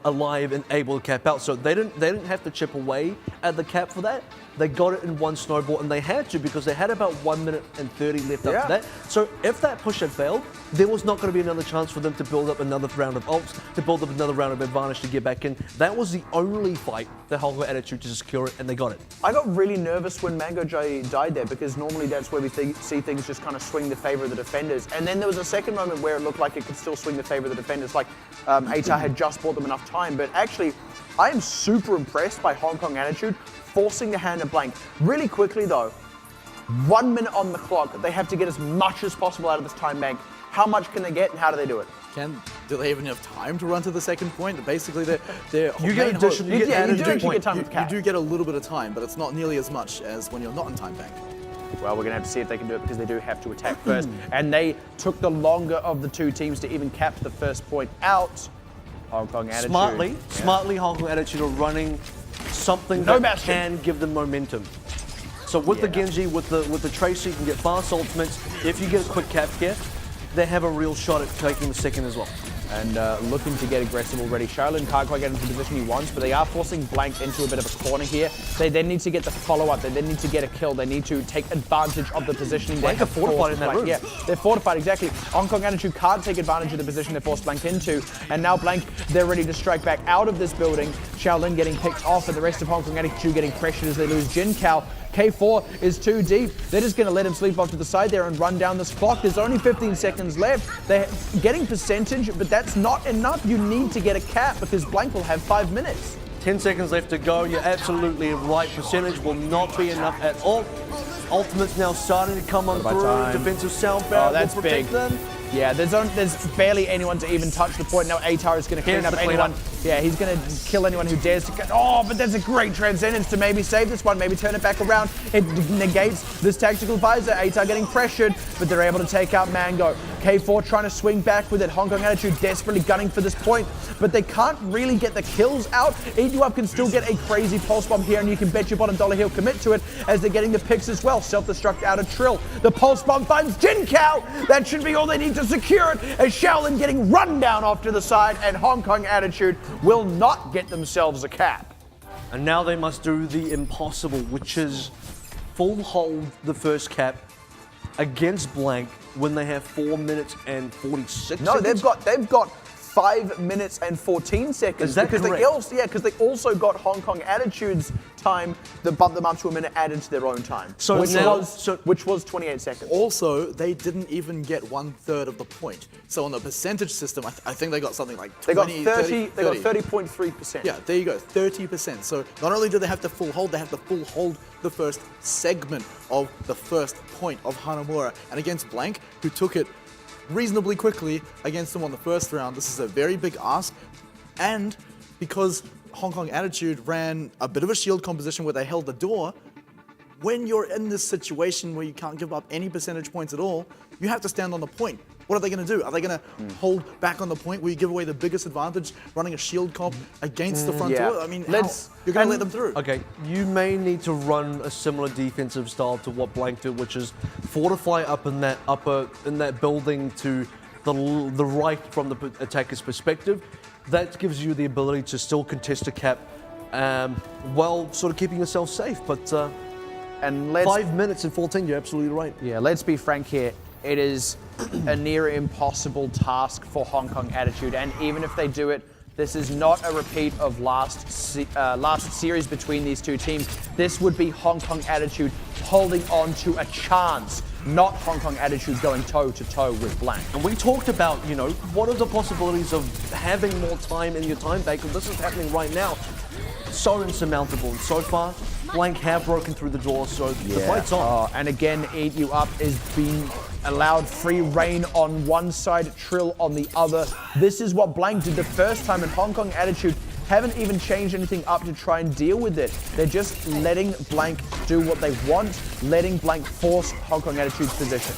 alive and able to cap out. So they didn't have to chip away at the cap for that. They got it in one snowball, and they had to because they had about 1 minute and 30 left up to that. So if that push had failed, there was not going to be another chance for them to build up another round of ults, to build up another round of advantage to get back in. That was the only fight that Hong Kong Attitude to secure it, and they got it. I got really nervous when Mango J died there because normally that's where we see things just kind of swing the favor of the defenders. And then there was a second moment where it looked like it could still swing the favor of the defenders, like ATAR had just bought them enough time. But actually, I am super impressed by Hong Kong Attitude forcing the hand of Blank. Really quickly though, 1 minute on the clock, they have to get as much as possible out of this time bank. How much can they get and how do they do it? Do they even have time to run to the second point? Basically, they're You get additional, you get Yeah, you added do to actually point. get time with you cap. do get a little bit of time, but it's not nearly as much as when you're not in time bank. Well, we're going to have to see if they can do it because they do have to attack first. And they took the longer of the two teams to even cap the first point out. Hong Kong Attitude. Smartly, Hong Kong Attitude are running something No that bastion. can give them momentum. So with the Genji, with the Tracer, you can get fast ultimates. If you get a quick cap here, they have a real shot at taking the second as well. And looking to get aggressive already. Shaolin can't quite get into the position he wants, but they are forcing Blank into a bit of a corner here. They then need to get the follow-up. They then need to get a kill. They need to take advantage of the positioning. Blank are fortified in that room. Yeah, they're fortified, exactly. Hong Kong Attitude can't take advantage of the position they forced Blank into. And now Blank, they're ready to strike back out of this building. Shaolin getting picked off, and the rest of Hong Kong Attitude getting pressured as they lose Jin Cao. K4 is too deep. They're just going to let him sleep off to the side there and run down this clock. There's only 15 seconds left. They're getting percentage, but that's not enough. You need to get a cap because Blank will have 5 minutes. 10 seconds left to go. You're absolutely right. Percentage will not be enough at all. Ultimate's now starting to come on through. time. Defensive sound barrier that's will protect big. them. Yeah, there's barely anyone to even touch the point. Now ATAR is going to clean Here's up the anyone. cleanup. Yeah, he's going to kill anyone who dares to. Oh, but there's a great transcendence to maybe save this one, maybe turn it back around. It negates this tactical visor. ATAR getting pressured, but they're able to take out Mango. K4 trying to swing back with it. Hong Kong Attitude desperately gunning for this point, but they can't really get the kills out. Eat You Up can still get a crazy pulse bomb here, and you can bet your bottom dollar he'll commit to it as they're getting the picks as well. Self-destruct out of Trill. The pulse bomb finds Jin Cao. That should be all they need to secure it, as Shaolin getting run down off to the side, and Hong Kong Attitude will not get themselves a cap. And now they must do the impossible, which is full hold the first cap against Blank when they have 4 minutes and 46 No, seconds. they've got 5 minutes and 14 seconds. Is that because correct? because they also got Hong Kong Attitude's time that bumped them up to a minute added to their own time. So which was 28 seconds. Also, they didn't even get 1/3 of the point. So on the percentage system, I think they got something like 20, They got 30. They got 30.3%. Yeah, there you go, 30%. So not only do they have to full hold, they have to full hold the first segment of the first point of Hanamura. And against Blank, who took it reasonably quickly against them on the first round, this is a very big ask. And because Hong Kong Attitude ran a bit of a shield composition where they held the door, when you're in this situation where you can't give up any percentage points at all, you have to stand on the point. What are they going to do? Are they going to hold back on the point where you give away the biggest advantage running a shield comp against the front yeah. door? I mean, Let's- you're going to let them through. Okay, you may need to run a similar defensive style to what Blank did, which is fortify up in that building to the right from the attacker's perspective. That gives you the ability to still contest a cap while sort of keeping yourself safe. But And let's 5 minutes and 14, you're absolutely right. Yeah, let's be frank here. It is a near impossible task for Hong Kong Attitude, and even if they do it, this is not a repeat of last series between these two teams. This would be Hong Kong Attitude holding on to a chance, not Hong Kong Attitude going toe-to-toe with Blank. And we talked about, you know, what are the possibilities of having more time in your time bank, and this is happening right now. So insurmountable, and so far, Blank have broken through the door, so the fight's on. And again, Eat You Up is being allowed free reign on one side, Trill on the other. This is what Blank did the first time, and Hong Kong Attitude haven't even changed anything up to try and deal with it. They're just letting Blank do what they want, letting Blank force Hong Kong Attitude's position.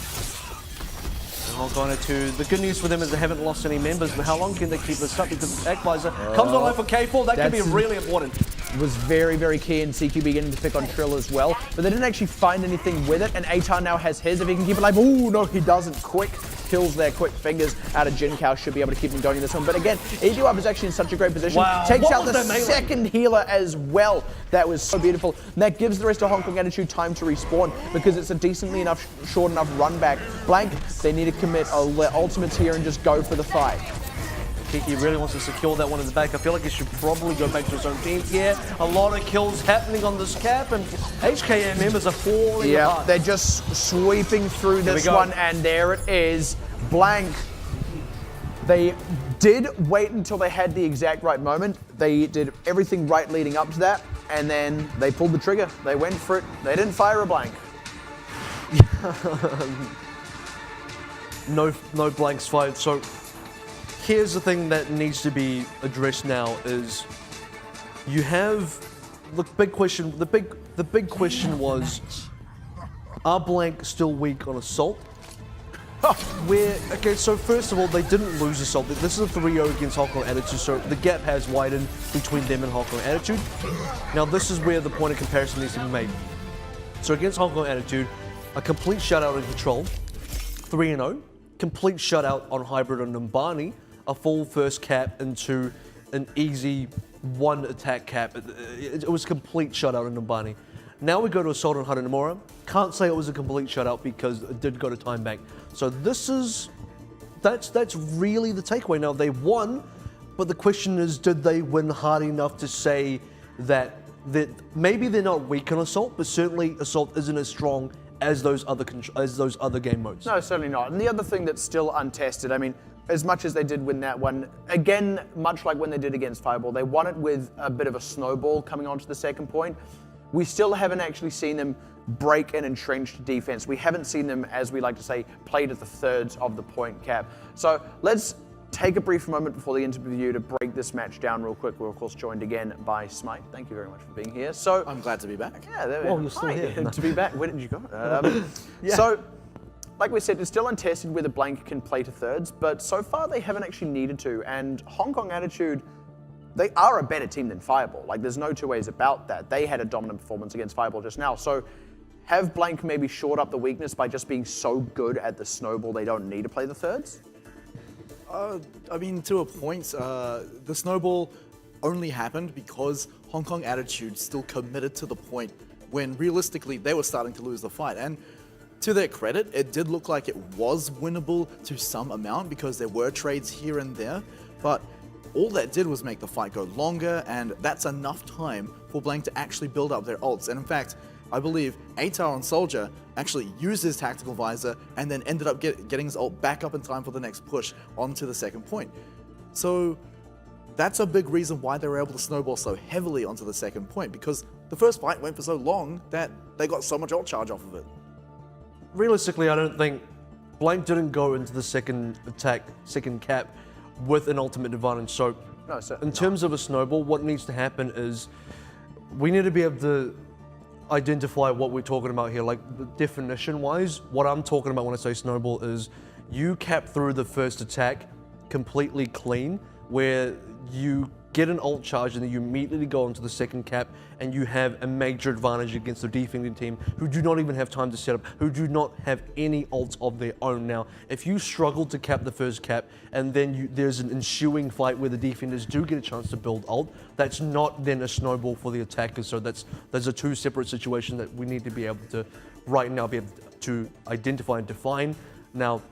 Hong Kong Attitude, the good news for them is they haven't lost any members, but how long can they keep this up? Because Equalizer comes online for K4, that could be really important. Was very, very key, and CQ beginning to pick on Trill as well, but they didn't actually find anything with it, and Atar now has his. If he can keep it alive, ooh, no, he doesn't. Quick kills there, quick fingers out of Jin Kao should be able to keep him going in this one. But again, Eat You Up is actually in such a great position. Wow. Takes out the melee? second healer as well. That was so beautiful. And that gives the rest of Hong Kong Attitude time to respawn because it's a decently enough, short enough run back. Blank, they need to commit ultimates here and just go for the fight. Kiki really wants to secure that one in the back. I feel like he should probably go back to his own team here. A lot of kills happening on this cap, and HKM members are falling apart. They're just sweeping through this one, and there it is. Blank. They did wait until they had the exact right moment. They did everything right leading up to that, and then they pulled the trigger. They went for it. They didn't fire a blank. No blanks fired. So here's the thing that needs to be addressed now is you have the big question. The big question was, are Blank still weak on assault? Okay, so first of all, they didn't lose assault. This is a 3-0 against Hong Kong Attitude, so the gap has widened between them and Hong Kong Attitude. Now this is where the point of comparison needs to be made. So against Hong Kong Attitude, a complete shutout in Control, 3-0, complete shutout on Hybrid on Numbani, a full first cap into an easy one attack cap. It was a complete shutout in Numbani. Now we go to Assault on Hanamura. Can't say it was a complete shutout because it did go to time bank. So that's really the takeaway. Now they won, but the question is, did they win hard enough to say that maybe they're not weak on Assault, but certainly Assault isn't as strong as those other game modes? No, certainly not. And the other thing that's still untested, I mean, as much as they did win that one, again, much like when they did against Fireball, they won it with a bit of a snowball coming onto the second point. We still haven't actually seen them break an entrenched defense. We haven't seen them, as we like to say, play to the thirds of the point cap. So let's take a brief moment before the interview to break this match down real quick. We're of course joined again by Smite. Thank you very much for being here. So I'm glad to be back. Yeah, there we you're still here. to be back. Where did you go? So, like we said, it's still untested whether Blank can play to thirds, but so far they haven't actually needed to. And Hong Kong Attitude, they are a better team than Fireball. Like, there's no two ways about that. They had a dominant performance against Fireball just now. So have Blank maybe shored up the weakness by just being so good at the snowball they don't need to play the thirds? I mean, to a point, the snowball only happened because Hong Kong Attitude still committed to the point when realistically they were starting to lose the fight. And to their credit, it did look like it was winnable to some amount because there were trades here and there, but all that did was make the fight go longer, and that's enough time for Blank to actually build up their ults. And in fact, I believe Atar on Soldier actually used his tactical visor and then ended up getting his ult back up in time for the next push onto the second point. So that's a big reason why they were able to snowball so heavily onto the second point, because the first fight went for so long that they got so much ult charge off of it. Realistically, I don't think Blank didn't go into the second cap with an ultimate advantage. So No, in terms of a snowball, what needs to happen is we need to be able to identify what we're talking about here. Like, definition wise, what I'm talking about when I say snowball is you cap through the first attack completely clean, where you get an ult charge, and then you immediately go onto the second cap, and you have a major advantage against the defending team who do not even have time to set up, who do not have any ults of their own. Now, if you struggle to cap the first cap, and then there's an ensuing fight where the defenders do get a chance to build ult, that's not then a snowball for the attackers. So those are two separate situations that we need to be able to, right now, be able to identify and define. Now,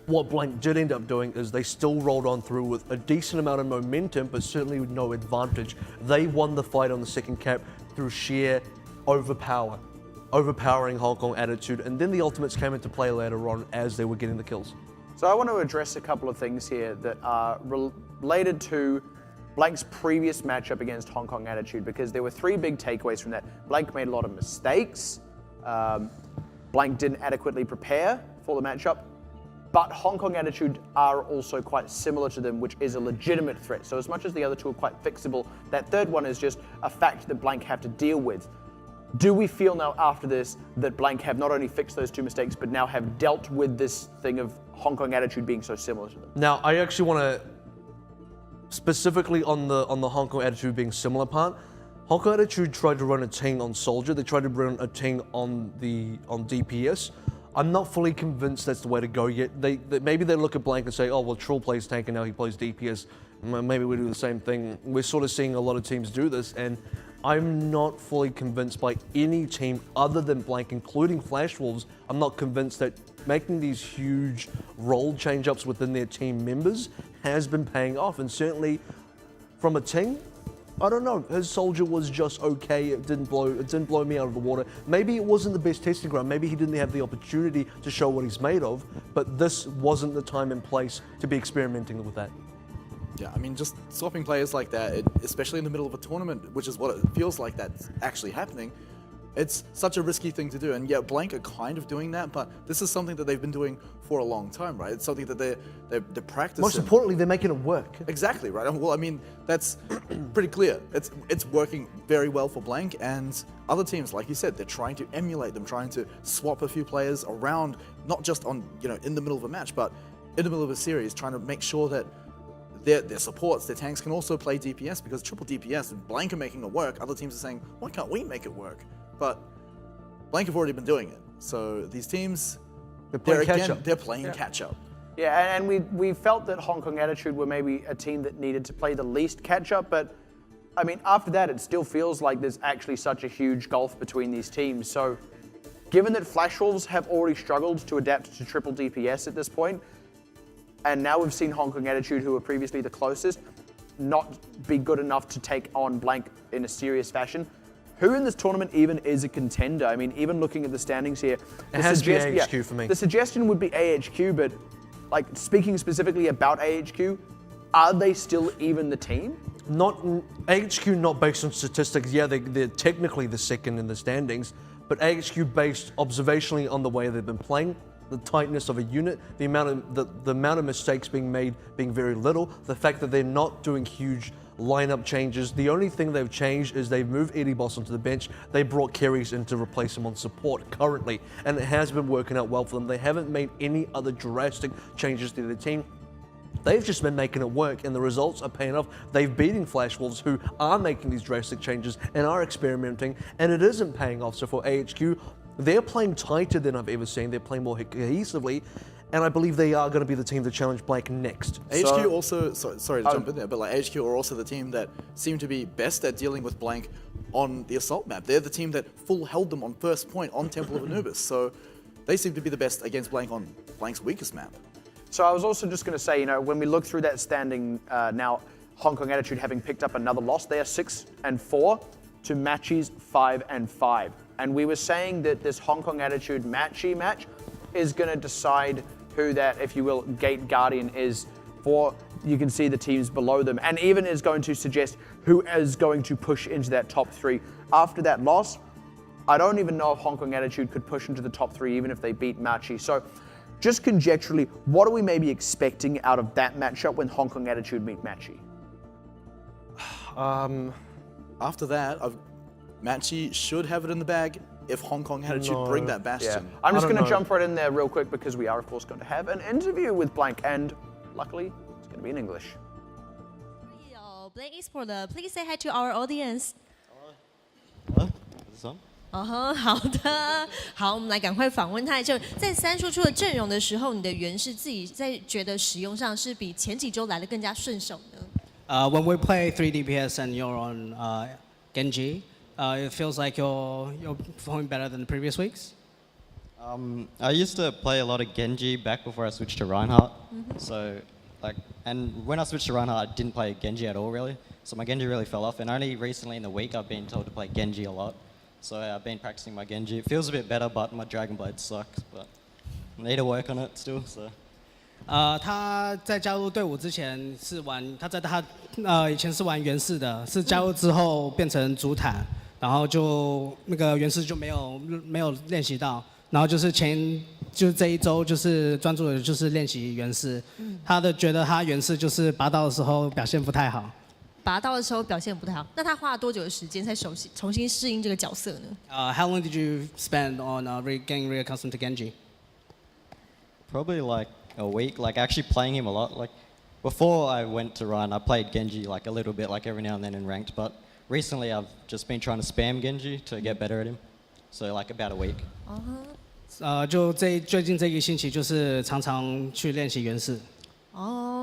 what Blank did end up doing is they still rolled on through with a decent amount of momentum, but certainly with no advantage. They won the fight on the second cap through sheer overpowering Hong Kong attitude, and then the ultimates came into play later on as they were getting the kills. So I want to address a couple of things here that are related to Blank's previous matchup against Hong Kong Attitude, because there were three big takeaways from that. Blank made a lot of mistakes. Blank didn't adequately prepare for the matchup. But Hong Kong Attitude are also quite similar to them, which is a legitimate threat. So as much as the other two are quite fixable, that third one is just a fact that Blank have to deal with. Do we feel now after this that Blank have not only fixed those two mistakes, but now have dealt with this thing of Hong Kong Attitude being so similar to them? Now, I actually want to, specifically on the Hong Kong Attitude being similar part, Hong Kong Attitude tried to run a ting on Soldier, they tried to run a ting on DPS. I'm not fully convinced that's the way to go yet. Maybe they look at Blank and say, oh, well, Troll plays tank and now he plays DPS. Maybe we do the same thing. We're sort of seeing a lot of teams do this, and I'm not fully convinced by any team other than Blank, including Flash Wolves. I'm not convinced that making these huge role change-ups within their team members has been paying off. And certainly from a ting, I don't know. His Soldier was just okay. It didn't blow me out of the water. Maybe it wasn't the best testing ground. Maybe he didn't have the opportunity to show what he's made of. But this wasn't the time and place to be experimenting with that. Yeah, I mean, just swapping players like that, especially in the middle of a tournament, which is what it feels like that's actually happening, it's such a risky thing to do. And yeah, Blank are kind of doing that, but this is something that they've been doing for a long time, right? It's something that they're practicing. Most importantly, they're making it work. Exactly, right? Well, I mean, that's pretty clear. It's working very well for Blank, and other teams, like you said, they're trying to emulate them, trying to swap a few players around, not just on, in the middle of a match, but in the middle of a series, trying to make sure that their supports, their tanks can also play DPS, because triple DPS and Blank are making it work. Other teams are saying, why can't we make it work? But Blank have already been doing it. So these teams, they're playing catch up. Yeah, and we felt that Hong Kong Attitude were maybe a team that needed to play the least catch up, but I mean, after that, it still feels like there's actually such a huge gulf between these teams. So given that Flash Wolves have already struggled to adapt to triple DPS at this point, and now we've seen Hong Kong Attitude, who were previously the closest, not be good enough to take on Blank in a serious fashion. Who in this tournament even is a contender? I mean, even looking at the standings here, it has to be AHQ for me. The suggestion would be AHQ, but like speaking specifically about AHQ, are they still even the team? Not AHQ, not based on statistics. Yeah, they're technically the second in the standings, but AHQ based observationally on the way they've been playing, the tightness of a unit, the amount of mistakes being made being very little, the fact that they're not doing huge lineup changes. The only thing they've changed is they've moved Eddie Boss onto the bench. They brought Kerry's in to replace him on support currently, and it has been working out well for them. They haven't made any other drastic changes to the team. They've just been making it work, and the results are paying off. They've beaten Flash Wolves, who are making these drastic changes and are experimenting, and it isn't paying off. So for AHQ, they're playing tighter than I've ever seen. They're playing more cohesively, and I believe they are going to be the team to challenge Blank next. HQ also, sorry to jump in there, but like HQ are also the team that seem to be best at dealing with Blank on the assault map. They're the team that full held them on first point on Temple of Anubis, so they seem to be the best against Blank on Blank's weakest map. So I was also just going to say, when we look through that standing now, Hong Kong Attitude having picked up another loss, they are 6-4 to Matchy's 5-5. And we were saying that this Hong Kong Attitude Matchy match is going to decide who that, if you will, gate guardian is for. You can see the teams below them, and even is going to suggest who is going to push into that top 3. After that loss, I don't even know if Hong Kong Attitude could push into the top 3 even if they beat Matchy. So just conjecturally, what are we maybe expecting out of that matchup when Hong Kong Attitude meet Matchy? After that, Matchy should have it in the bag if Hong Kong Attitude bring that Bastion. Yeah. I'm just going to jump right in there real quick, because we are, of course, going to have an interview with Blank, and luckily, it's going to be in English. Blake Esports 的 ，Please say hi to our audience。Hello, is this on? 好的，好，我们来赶快访问他。就在3输出的阵容的时候，你的原是自己在觉得使用上是比前几周来的更加顺手呢？When we play 3 DPS and you're on Genji, it feels like you're performing better than the previous weeks. I used to play a lot of Genji back before I switched to Reinhardt. So, and when I switched to Reinhardt, I didn't play Genji at all, really. So my Genji really fell off. And only recently in the week, I've been told to play Genji a lot. So I've been practicing my Genji. It feels a bit better, but my Dragon Blade sucks. But I need to work on it still. So. 他在加入队伍之前是玩，以前是玩原氏的，是加入之后变成主坦，然后就那个原氏就没有练习到，然后就是这一周就是专注的就是练习原氏，他觉得他原氏就是拔刀的时候表现不太好。拔刀的时候表现不太好，那他花了多久的时间才重新适应这个角色呢？How long did you spend on getting reaccustomed to Genji? Probably like a week. Like actually playing him a lot. Like before I went to Ryan, I played Genji like a little bit, like every now and then in ranked. But recently I've just been trying to spam Genji to get better at him. So like about a week. 就最近这个星期就是常常去练习原氏。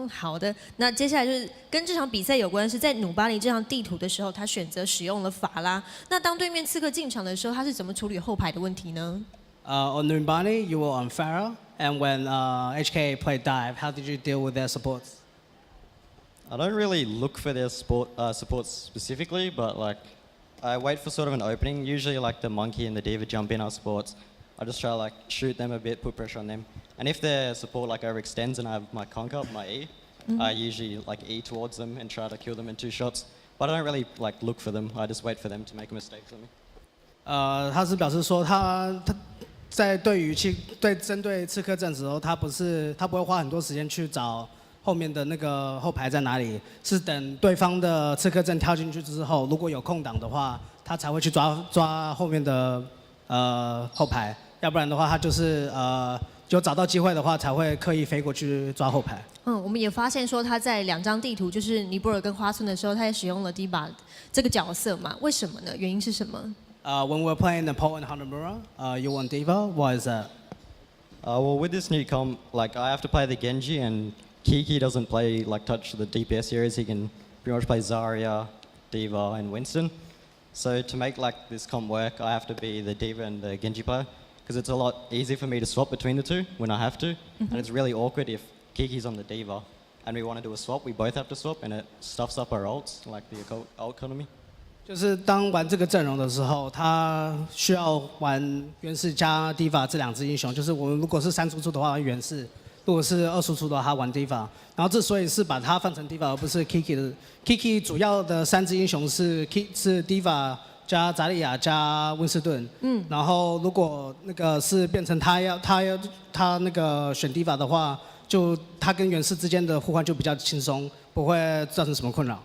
好的。那接下来就是跟这场比赛有关，是在努巴尼这场地图的时候，他选择使用了法拉。那当对面刺客进场的时候，他是怎么处理后排的问题呢？On Numbani, you were on Pharah, and when HK played dive, how did you deal with their supports? I don't really look for their supports specifically, but like I wait for sort of an opening. Usually like the monkey and the diva jump in our supports. I just try to like shoot them a bit, put pressure on them. And if their support like overextends and I have my conk up, my E, I usually like E towards them and try to kill them in 2 shots. But I don't really like look for them. I just wait for them to make a mistake for me. 他是表示说他在针对刺客阵的时候，他不会花很多时间去找后面的那个后排在哪里，是等对方的刺客阵跳进去之后，如果有空档的话，他才会去抓后面的后排，要不然的话他就是有找到机会的话才会刻意飞过去抓后排。我们也发现说他在2张地图，就是尼泊尔跟花村的时候，他也使用了 Diva 这个角色嘛？为什么呢？原因是什么？When we're playing Nepal and Hanamura, you want Diva? Why is that? Well, with this new comp, like I have to play the Genji, and Kiki doesn't play like touch the DPS series. He can pretty much play Zarya, Diva, and Winston. So to make like this comp work, I have to be the Diva and the Genji player, because it's a lot easier for me to swap between the two when I have to, and it's really awkward if Kiki's on the Diva, and we want to do a swap. We both have to swap, and it stuffs up our ults, like the ult economy. 就是当玩这个阵容的时候，他需要玩原氏加 Diva 这2只英雄。就是我们如果是3输出的话玩原氏，如果是2输出的话他玩 Diva。然后之所以是把它放成 Diva 而不是 Kiki 的 ，Kiki 主要的3只英雄是 Diva 加扎利亚加温斯顿。然后如果那个是变成他那个选 Diva 的话，就他跟原氏之间的互换就比较轻松，不会造成什么困扰。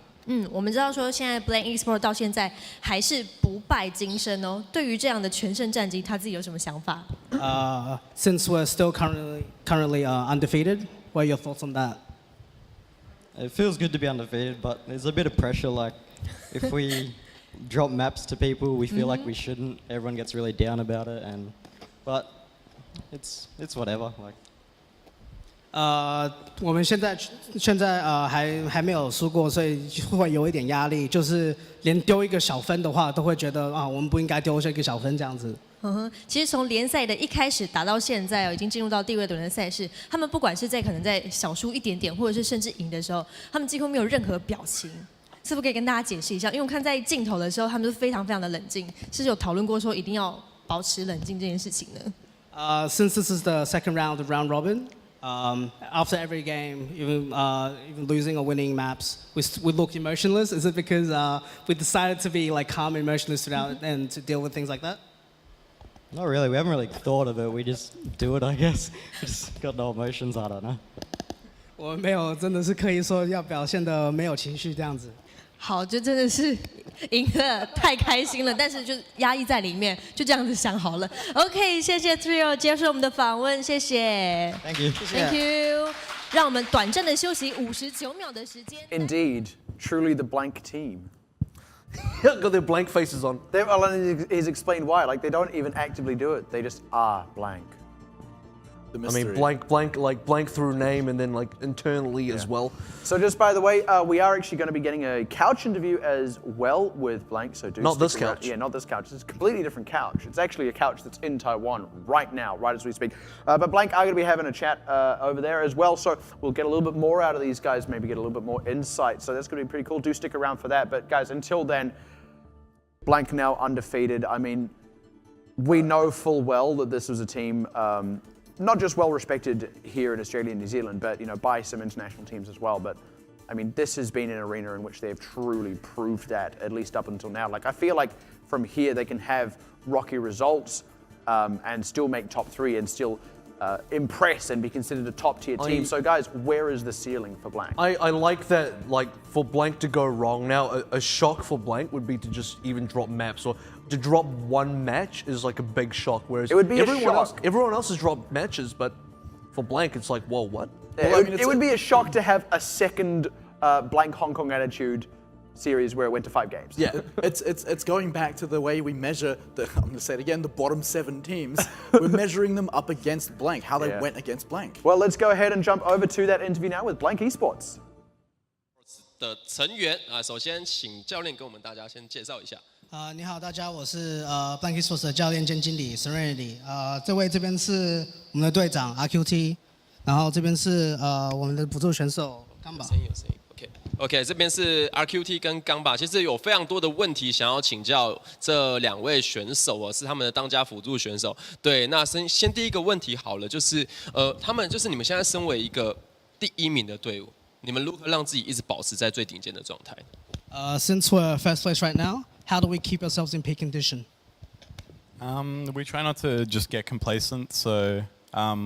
我们知道说现在 Blake Esports 到现在还是不败金身哦。对于这样的全胜战绩，他自己有什么想法？Since we're still currently undefeated, what are your thoughts on that? It feels good to be undefeated, but there's a bit of pressure. Like if we drop maps to people, we feel like we shouldn't. Everyone gets really down about it, but it's whatever. Like. 我们现在还没有输过，所以会有一点压力。就是连丢一个小分的话，都会觉得我们不应该丢这个小分这样子。其实从联赛的一开始打到现在已经进入到第2轮的赛事，他们不管是可能在小输一点点，或者是甚至赢的时候，他们几乎没有任何表情。是不是可以跟大家解释一下？因为我看在镜头的时候，他们是非常非常的冷静，是有讨论过说一定要保持冷静这件事情呢？Since this is the second round of round robin. After every game, even losing or winning maps, we look emotionless. Is it because we decided to be like calm and emotionless throughout and to deal with things like that? Not really. We haven't really thought of it. We just do it, I guess. Just got no emotions. I don't know. 我没有真的是刻意说要表现的没有情绪这样子。好，就真的是赢了，太开心了，但是就压抑在里面，就这样子想好了。OK， 谢谢 Trio 接受我们的访问，谢谢。Thank you. Thank you。让我们短暂的休息59秒的时间。Indeed. truly the blank team. Got their blank faces on. He's explained why. Like, they don't even actively do it. They just are blank. The I mystery. mean, blank through name and then like internally as well. So just by the way, we are actually going to be getting a couch interview as well with Blank. So do Not stick this around. couch. Yeah, not this couch. It's a completely different couch. It's actually a couch that's in Taiwan right now, right as we speak. But Blank are going to be having a chat over there as well. So we'll get a little bit more out of these guys, maybe get a little bit more insight. So that's going to be pretty cool. Do stick around for that. But guys, until then, Blank now undefeated. I mean, we know full well that this was a team not just well respected here in Australia and New Zealand, but by some international teams as well. But I mean, this has been an arena in which they've truly proved that, at least up until now. Like, I feel like from here they can have rocky results and still make top 3 and still impress and be considered a top tier team. So guys, where is the ceiling for Blank? I like that, like, for Blank to go wrong now, a shock for Blank would be to just even drop maps, or to drop one match is like a big shock, whereas It would be a shock. Everyone else has dropped matches, but for Blank it's like, whoa, what? Yeah, it would be a shock to have a second Blank Hong Kong Attitude series where it went to 5 games. Yeah, it's going back to the way we measure I'm going to say it again, the bottom 7 teams. We're measuring them up against Blank, how they went against Blank. Well, let's go ahead and jump over to that interview now with Blank Esports. 的成员啊，首先请教练跟我们大家先介绍一下。你好，大家，我是Blank Esports 的教练兼经理 Serenity。这位这边是我们的队长 RQT， 然后这边是我们的辅助选手刚宝。声音有声音。OK， 这边是 RQT 跟刚吧，其实有非常多的问题想要请教这2位选手哦，是他们的当家辅助选手。对，那先第一个问题好了，就是他们就是你们现在身为一个第1名的队伍，你们如何让自己一直保持在最顶尖的状态？Since we're first place right now, how do we keep ourselves in peak condition? We try not to just get complacent, so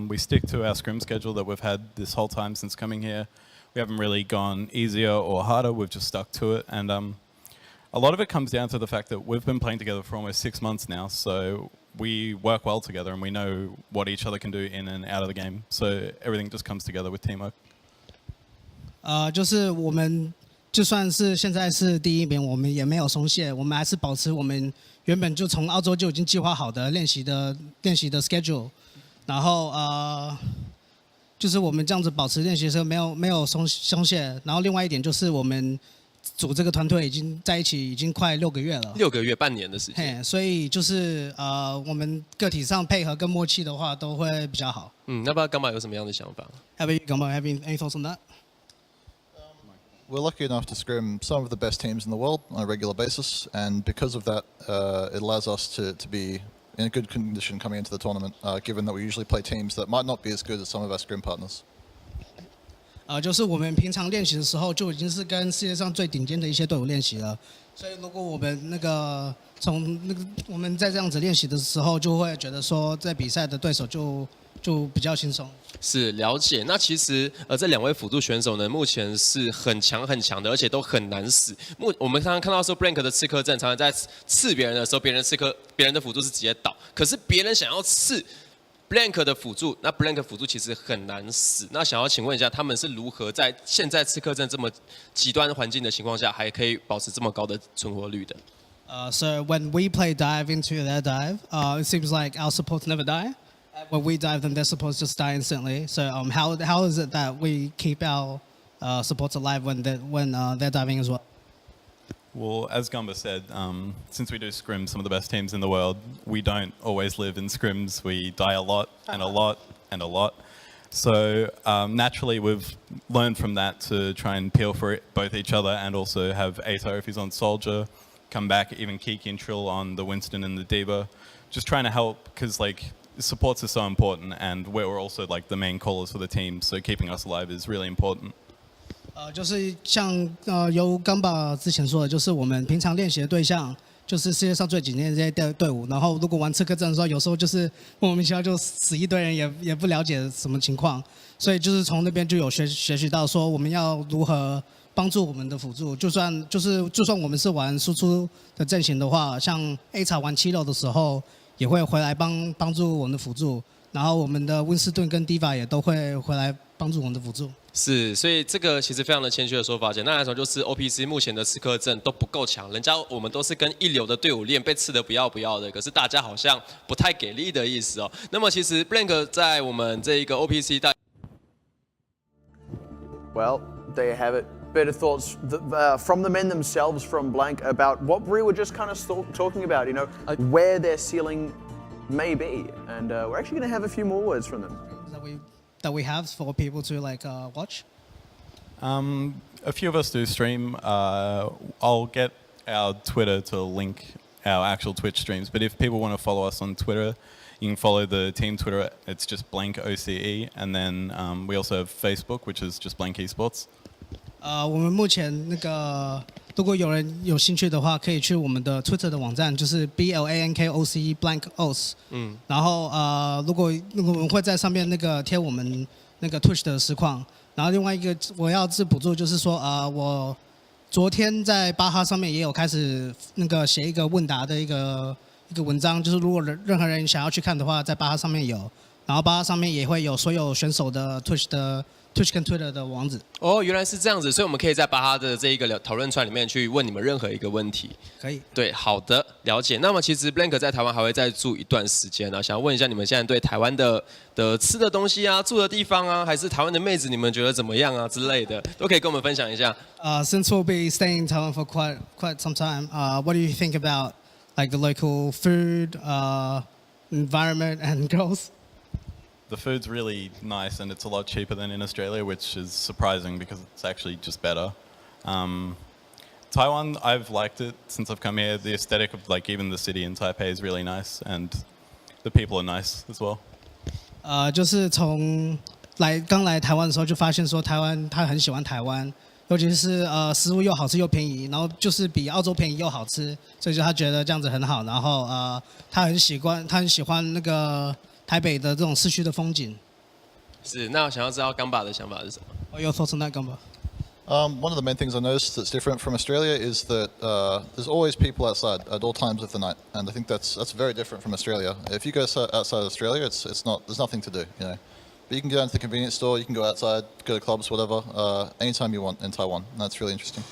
we stick to our scrim schedule that we've had this whole time since coming here. We haven't really gone easier or harder, we've just stuck to it. And a lot of it comes down to the fact that we've been playing together for almost 6 months now, so we work well together and we know what each other can do in and out of the game. So everything just comes together with teamwork. 就是我们就算是现在是第1名，我们也没有松懈，我们还是保持我们原本就从澳洲就已经计划好的练习的 schedule， 然后就是我们这样子保持练习的时候没有松懈，然后另外一点就是我们组这个团队已经在一起已经快6个月了，6个月半年的时间，所以就是我们个体上配合跟默契的话都会比较好。那不知道刚宝有什么样的想法 ？Have you having any thoughts on that? We're lucky enough to scrim some of the best teams in the world on a regular basis, and because of that, it allows us to be in a good condition coming into the tournament, given that we usually play teams that might not be as good as some of our scrim partners. 就是我们平常练习的时候就已经是跟世界上最顶尖的一些队伍练习了，所以如果我们我们在这样子练习的时候，就会觉得说在比赛的对手就比较轻松。是了解。那其实这2位辅助选手呢，目前是很强的，而且都很难死。我们常常看到说 Blank 的刺客阵，常常在刺别人的时候，别人的辅助是直接倒，可是别人想要刺 Blank 的辅助，那 Blank 辅助其实很难死。那想要请问一下，他们是如何在现在刺客阵这么极端环境的情况下，还可以保持这么高的存活率的？So when we play dive into their dive, it seems like our supports never die. When we dive them, they're supposed to just die instantly. So how is it that we keep our supports alive when they're diving as well? Well, as Gumba said, since we do scrim some of the best teams in the world, we don't always live in scrims. We die a lot and a lot and a lot. So naturally, we've learned from that to try and peel for both each other and also have Ato if he's on Soldier, come back, even Kiki and Trill on the Winston and the Diva. Just trying to help because supports are so important, and we're also the main callers for the team, so keeping us alive is really important. 就是像由刚爸之前说的，就是我们平常练习的对象就是世界上最顶尖的这些队伍，然后如果玩刺客阵的时候，有时候就是莫名其妙就死一堆人，也不了解什么情况，所以就是从那边就有学习到说我们要如何帮助我们的辅助，就算我们是玩输出的阵型的话，像 A 场玩7楼的时候。也会回来帮助我们的辅助，然后我们的温斯顿跟 Diva 也都会回来帮助我们的辅助。是，所以这个其实非常的谦虚的说法。简单来说，就是 OPC 目前的刺客阵都不够强，我们都是跟一流的队伍练，被刺的不要不要的。可是大家好像不太给力的意思哦。那么其实 Blank 在我们这一个 OPC Well, there you have it. Better thoughts from the men themselves, from Blank, about what we were just kind of talking about, where their ceiling may be. And we're actually going to have a few more words from them. That we have for people to watch. A few of us do stream. I'll get our Twitter to link our actual Twitch streams. But if people want to follow us on Twitter, you can follow the team Twitter. It's just blank OCE. And then we also have Facebook, which is just blank Esports. 我们目前如果有人有兴趣的话，可以去我们的 Twitter 的网站，就是 BLANKOCE blank OS。然后如果我们会在上面贴我们Twitch 的实况。然后另外一个我要补助就是说我昨天在巴哈上面也有开始写一个问答的一个文章，就是如果任何人想要去看的话，在巴哈上面有。然后巴哈上面也会有所有选手的 Twitch 跟 Twitter 的网址。哦，原来是这样子，所以我们可以在巴哈的这一个讨论串里面去问你们任何一个问题。可以。对，好的，了解。那么其实 Blank 在台湾还会再住一段时间呢，想要问一下你们现在对台湾的吃的东西啊、住的地方啊，还是台湾的妹子，你们觉得怎么样啊之类的，都可以跟我们分享一下。Since we'll be staying in Taiwan for quite some time, what do you think about the local food, environment, and girls? The food's really nice and it's a lot cheaper than in Australia, which is surprising because it's actually just better. Taiwan, I've liked it since I've come here. The aesthetic of even the city in Taipei is really nice and the people are nice as well. 就是从刚来台湾的时候就发现说台湾他很喜欢台湾，尤其是食物又好吃又便宜，然后就是比澳洲便宜又好吃，所以就他觉得这样子很好，然后他很喜欢台北的这种市区的风景。是，那我想要知道Gamba的想法是什么？ What are your thoughts on that, Gamba? One of the main things I noticed that's different from Australia is that there's always people outside at all times of the night, and I think that's very different from Australia. If you go outside Australia, there's nothing to do, But you can go into the convenience store, you can go outside, go to clubs, whatever, anytime you want in Taiwan, and that's really interesting.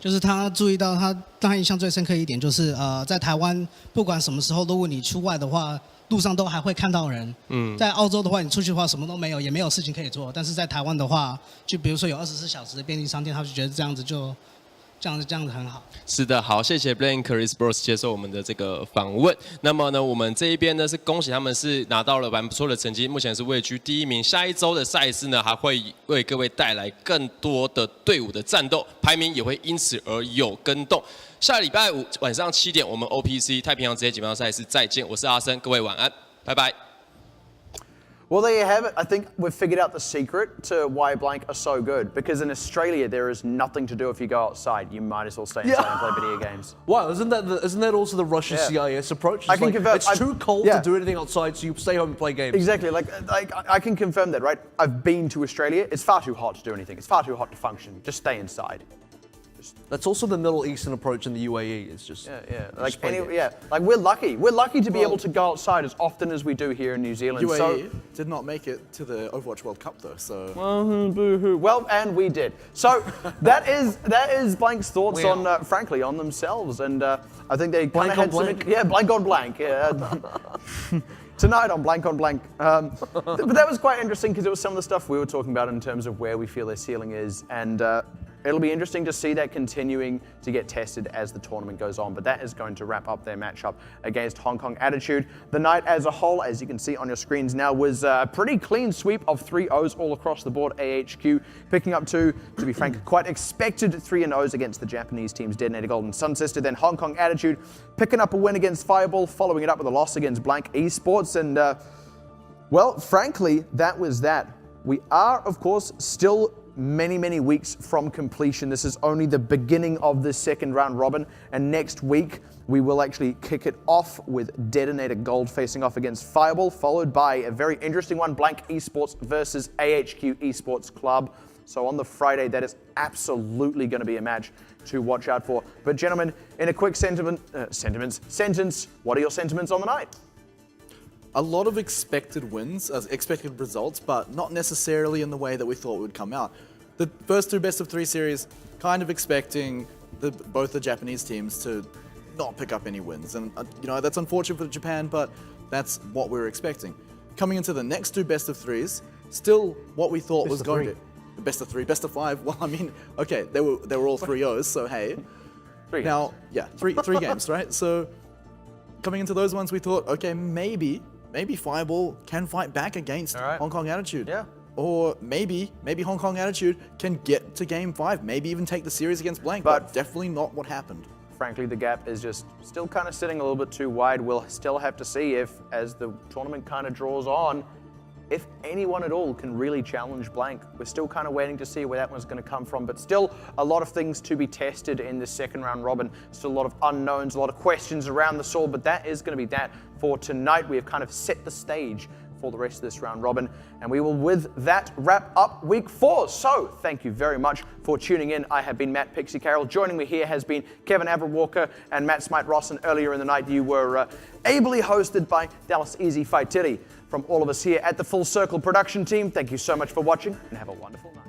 就是他注意到他印象最深刻一点就是在台湾不管什么时候，如果你出外的话，路上都还会看到人。在澳洲的话，你出去的话什么都没有，也没有事情可以做。但是在台湾的话，就比如说有24小时的便利商店，他就觉得这样子很好。是的，好，谢谢 Blank Esports 接受我们的这个访问。那么呢，我们这一边呢是恭喜他们是拿到了蛮不错的成绩，目前是位居第1名。下一周的赛事呢，还会为各位带来更多的队伍的战斗，排名也会因此而有更动。下礼拜5晚上7点，我们 OPC 太平洋职业锦标赛事再见。我是阿森，各位晚安，拜拜。Well, there you have it. I think we've figured out the secret to why Blank are so good. Because in Australia, there is nothing to do if you go outside. You might as well stay inside and play video games. Wow, isn't that also the Russian CIS approach? I can confirm. It's too cold to do anything outside, so you stay home and play games. Exactly. Like I can confirm that, right? I've been to Australia. It's far too hot to do anything. It's far too hot to function. Just stay inside. That's also the Middle Eastern approach in the UAE. It's just Like we're lucky. We're lucky to be able to go outside as often as we do here in New Zealand. UAE did not make it to the Overwatch World Cup though, so. Well, and we did. So that is Blank's thoughts on, frankly, on themselves, and I think they kind of had blank. blank on blank. Yeah. Tonight on Blank on Blank. But that was quite interesting because it was some of the stuff we were talking about in terms of where we feel their ceiling is, and it'll be interesting to see that continuing to get tested as the tournament goes on. But that is going to wrap up their matchup against Hong Kong Attitude. The night as a whole, as you can see on your screens now, was a pretty clean sweep of 3-0s all across the board. AHQ picking up to be frank, quite expected 3-0s against the Japanese teams Detonator Golden Sun Sister. Then Hong Kong Attitude picking up a win against Fireball, following it up with a loss against Blank Esports. And well, frankly, that was that. We are, of course, still many weeks from completion. This is only the beginning of the second round robin, and next week we will actually kick it off with Detonator Gold facing off against Fireball, followed by a very interesting one, Blank Esports versus AHQ Esports Club. So on the Friday, that is absolutely going to be a match to watch out for. But gentlemen, in a quick sentence, what are your sentiments on the night? a lot of expected wins, expected results, but not necessarily in the way that we thought would come out. The first 2 best-of-3 series, kind of expecting both the Japanese teams to not pick up any wins. And, that's unfortunate for Japan, but that's what we were expecting. Coming into the next 2 best-of-3s, still what we thought was going to... Best-of-3, best-of-5, well, I mean, okay, they were all 3-0s, so hey. Now, yeah, three games, right? So coming into those ones, we thought, okay, maybe Fireball can fight back against Hong Kong Attitude. Yeah. Or maybe Hong Kong Attitude can get to Game 5, maybe even take the series against Blank, but definitely not what happened. Frankly, the gap is just still kind of sitting a little bit too wide. We'll still have to see if, as the tournament kind of draws on, if anyone at all can really challenge Blank. We're still kind of waiting to see where that one's going to come from, but still a lot of things to be tested in this second round robin. Still a lot of unknowns, a lot of questions around the sword, but that is going to be that for tonight. We have kind of set the stage for the rest of this round robin, and we will with that wrap up week 4. So thank you very much for tuning in. I have been Matt Pixie Carroll. Joining me here has been Kevin Averwalker and Matt Smite Ross, and earlier in the night you were ably hosted by Dallas Easy Fight Titty. From all of us here at the Full Circle production team, thank you so much for watching and have a wonderful night.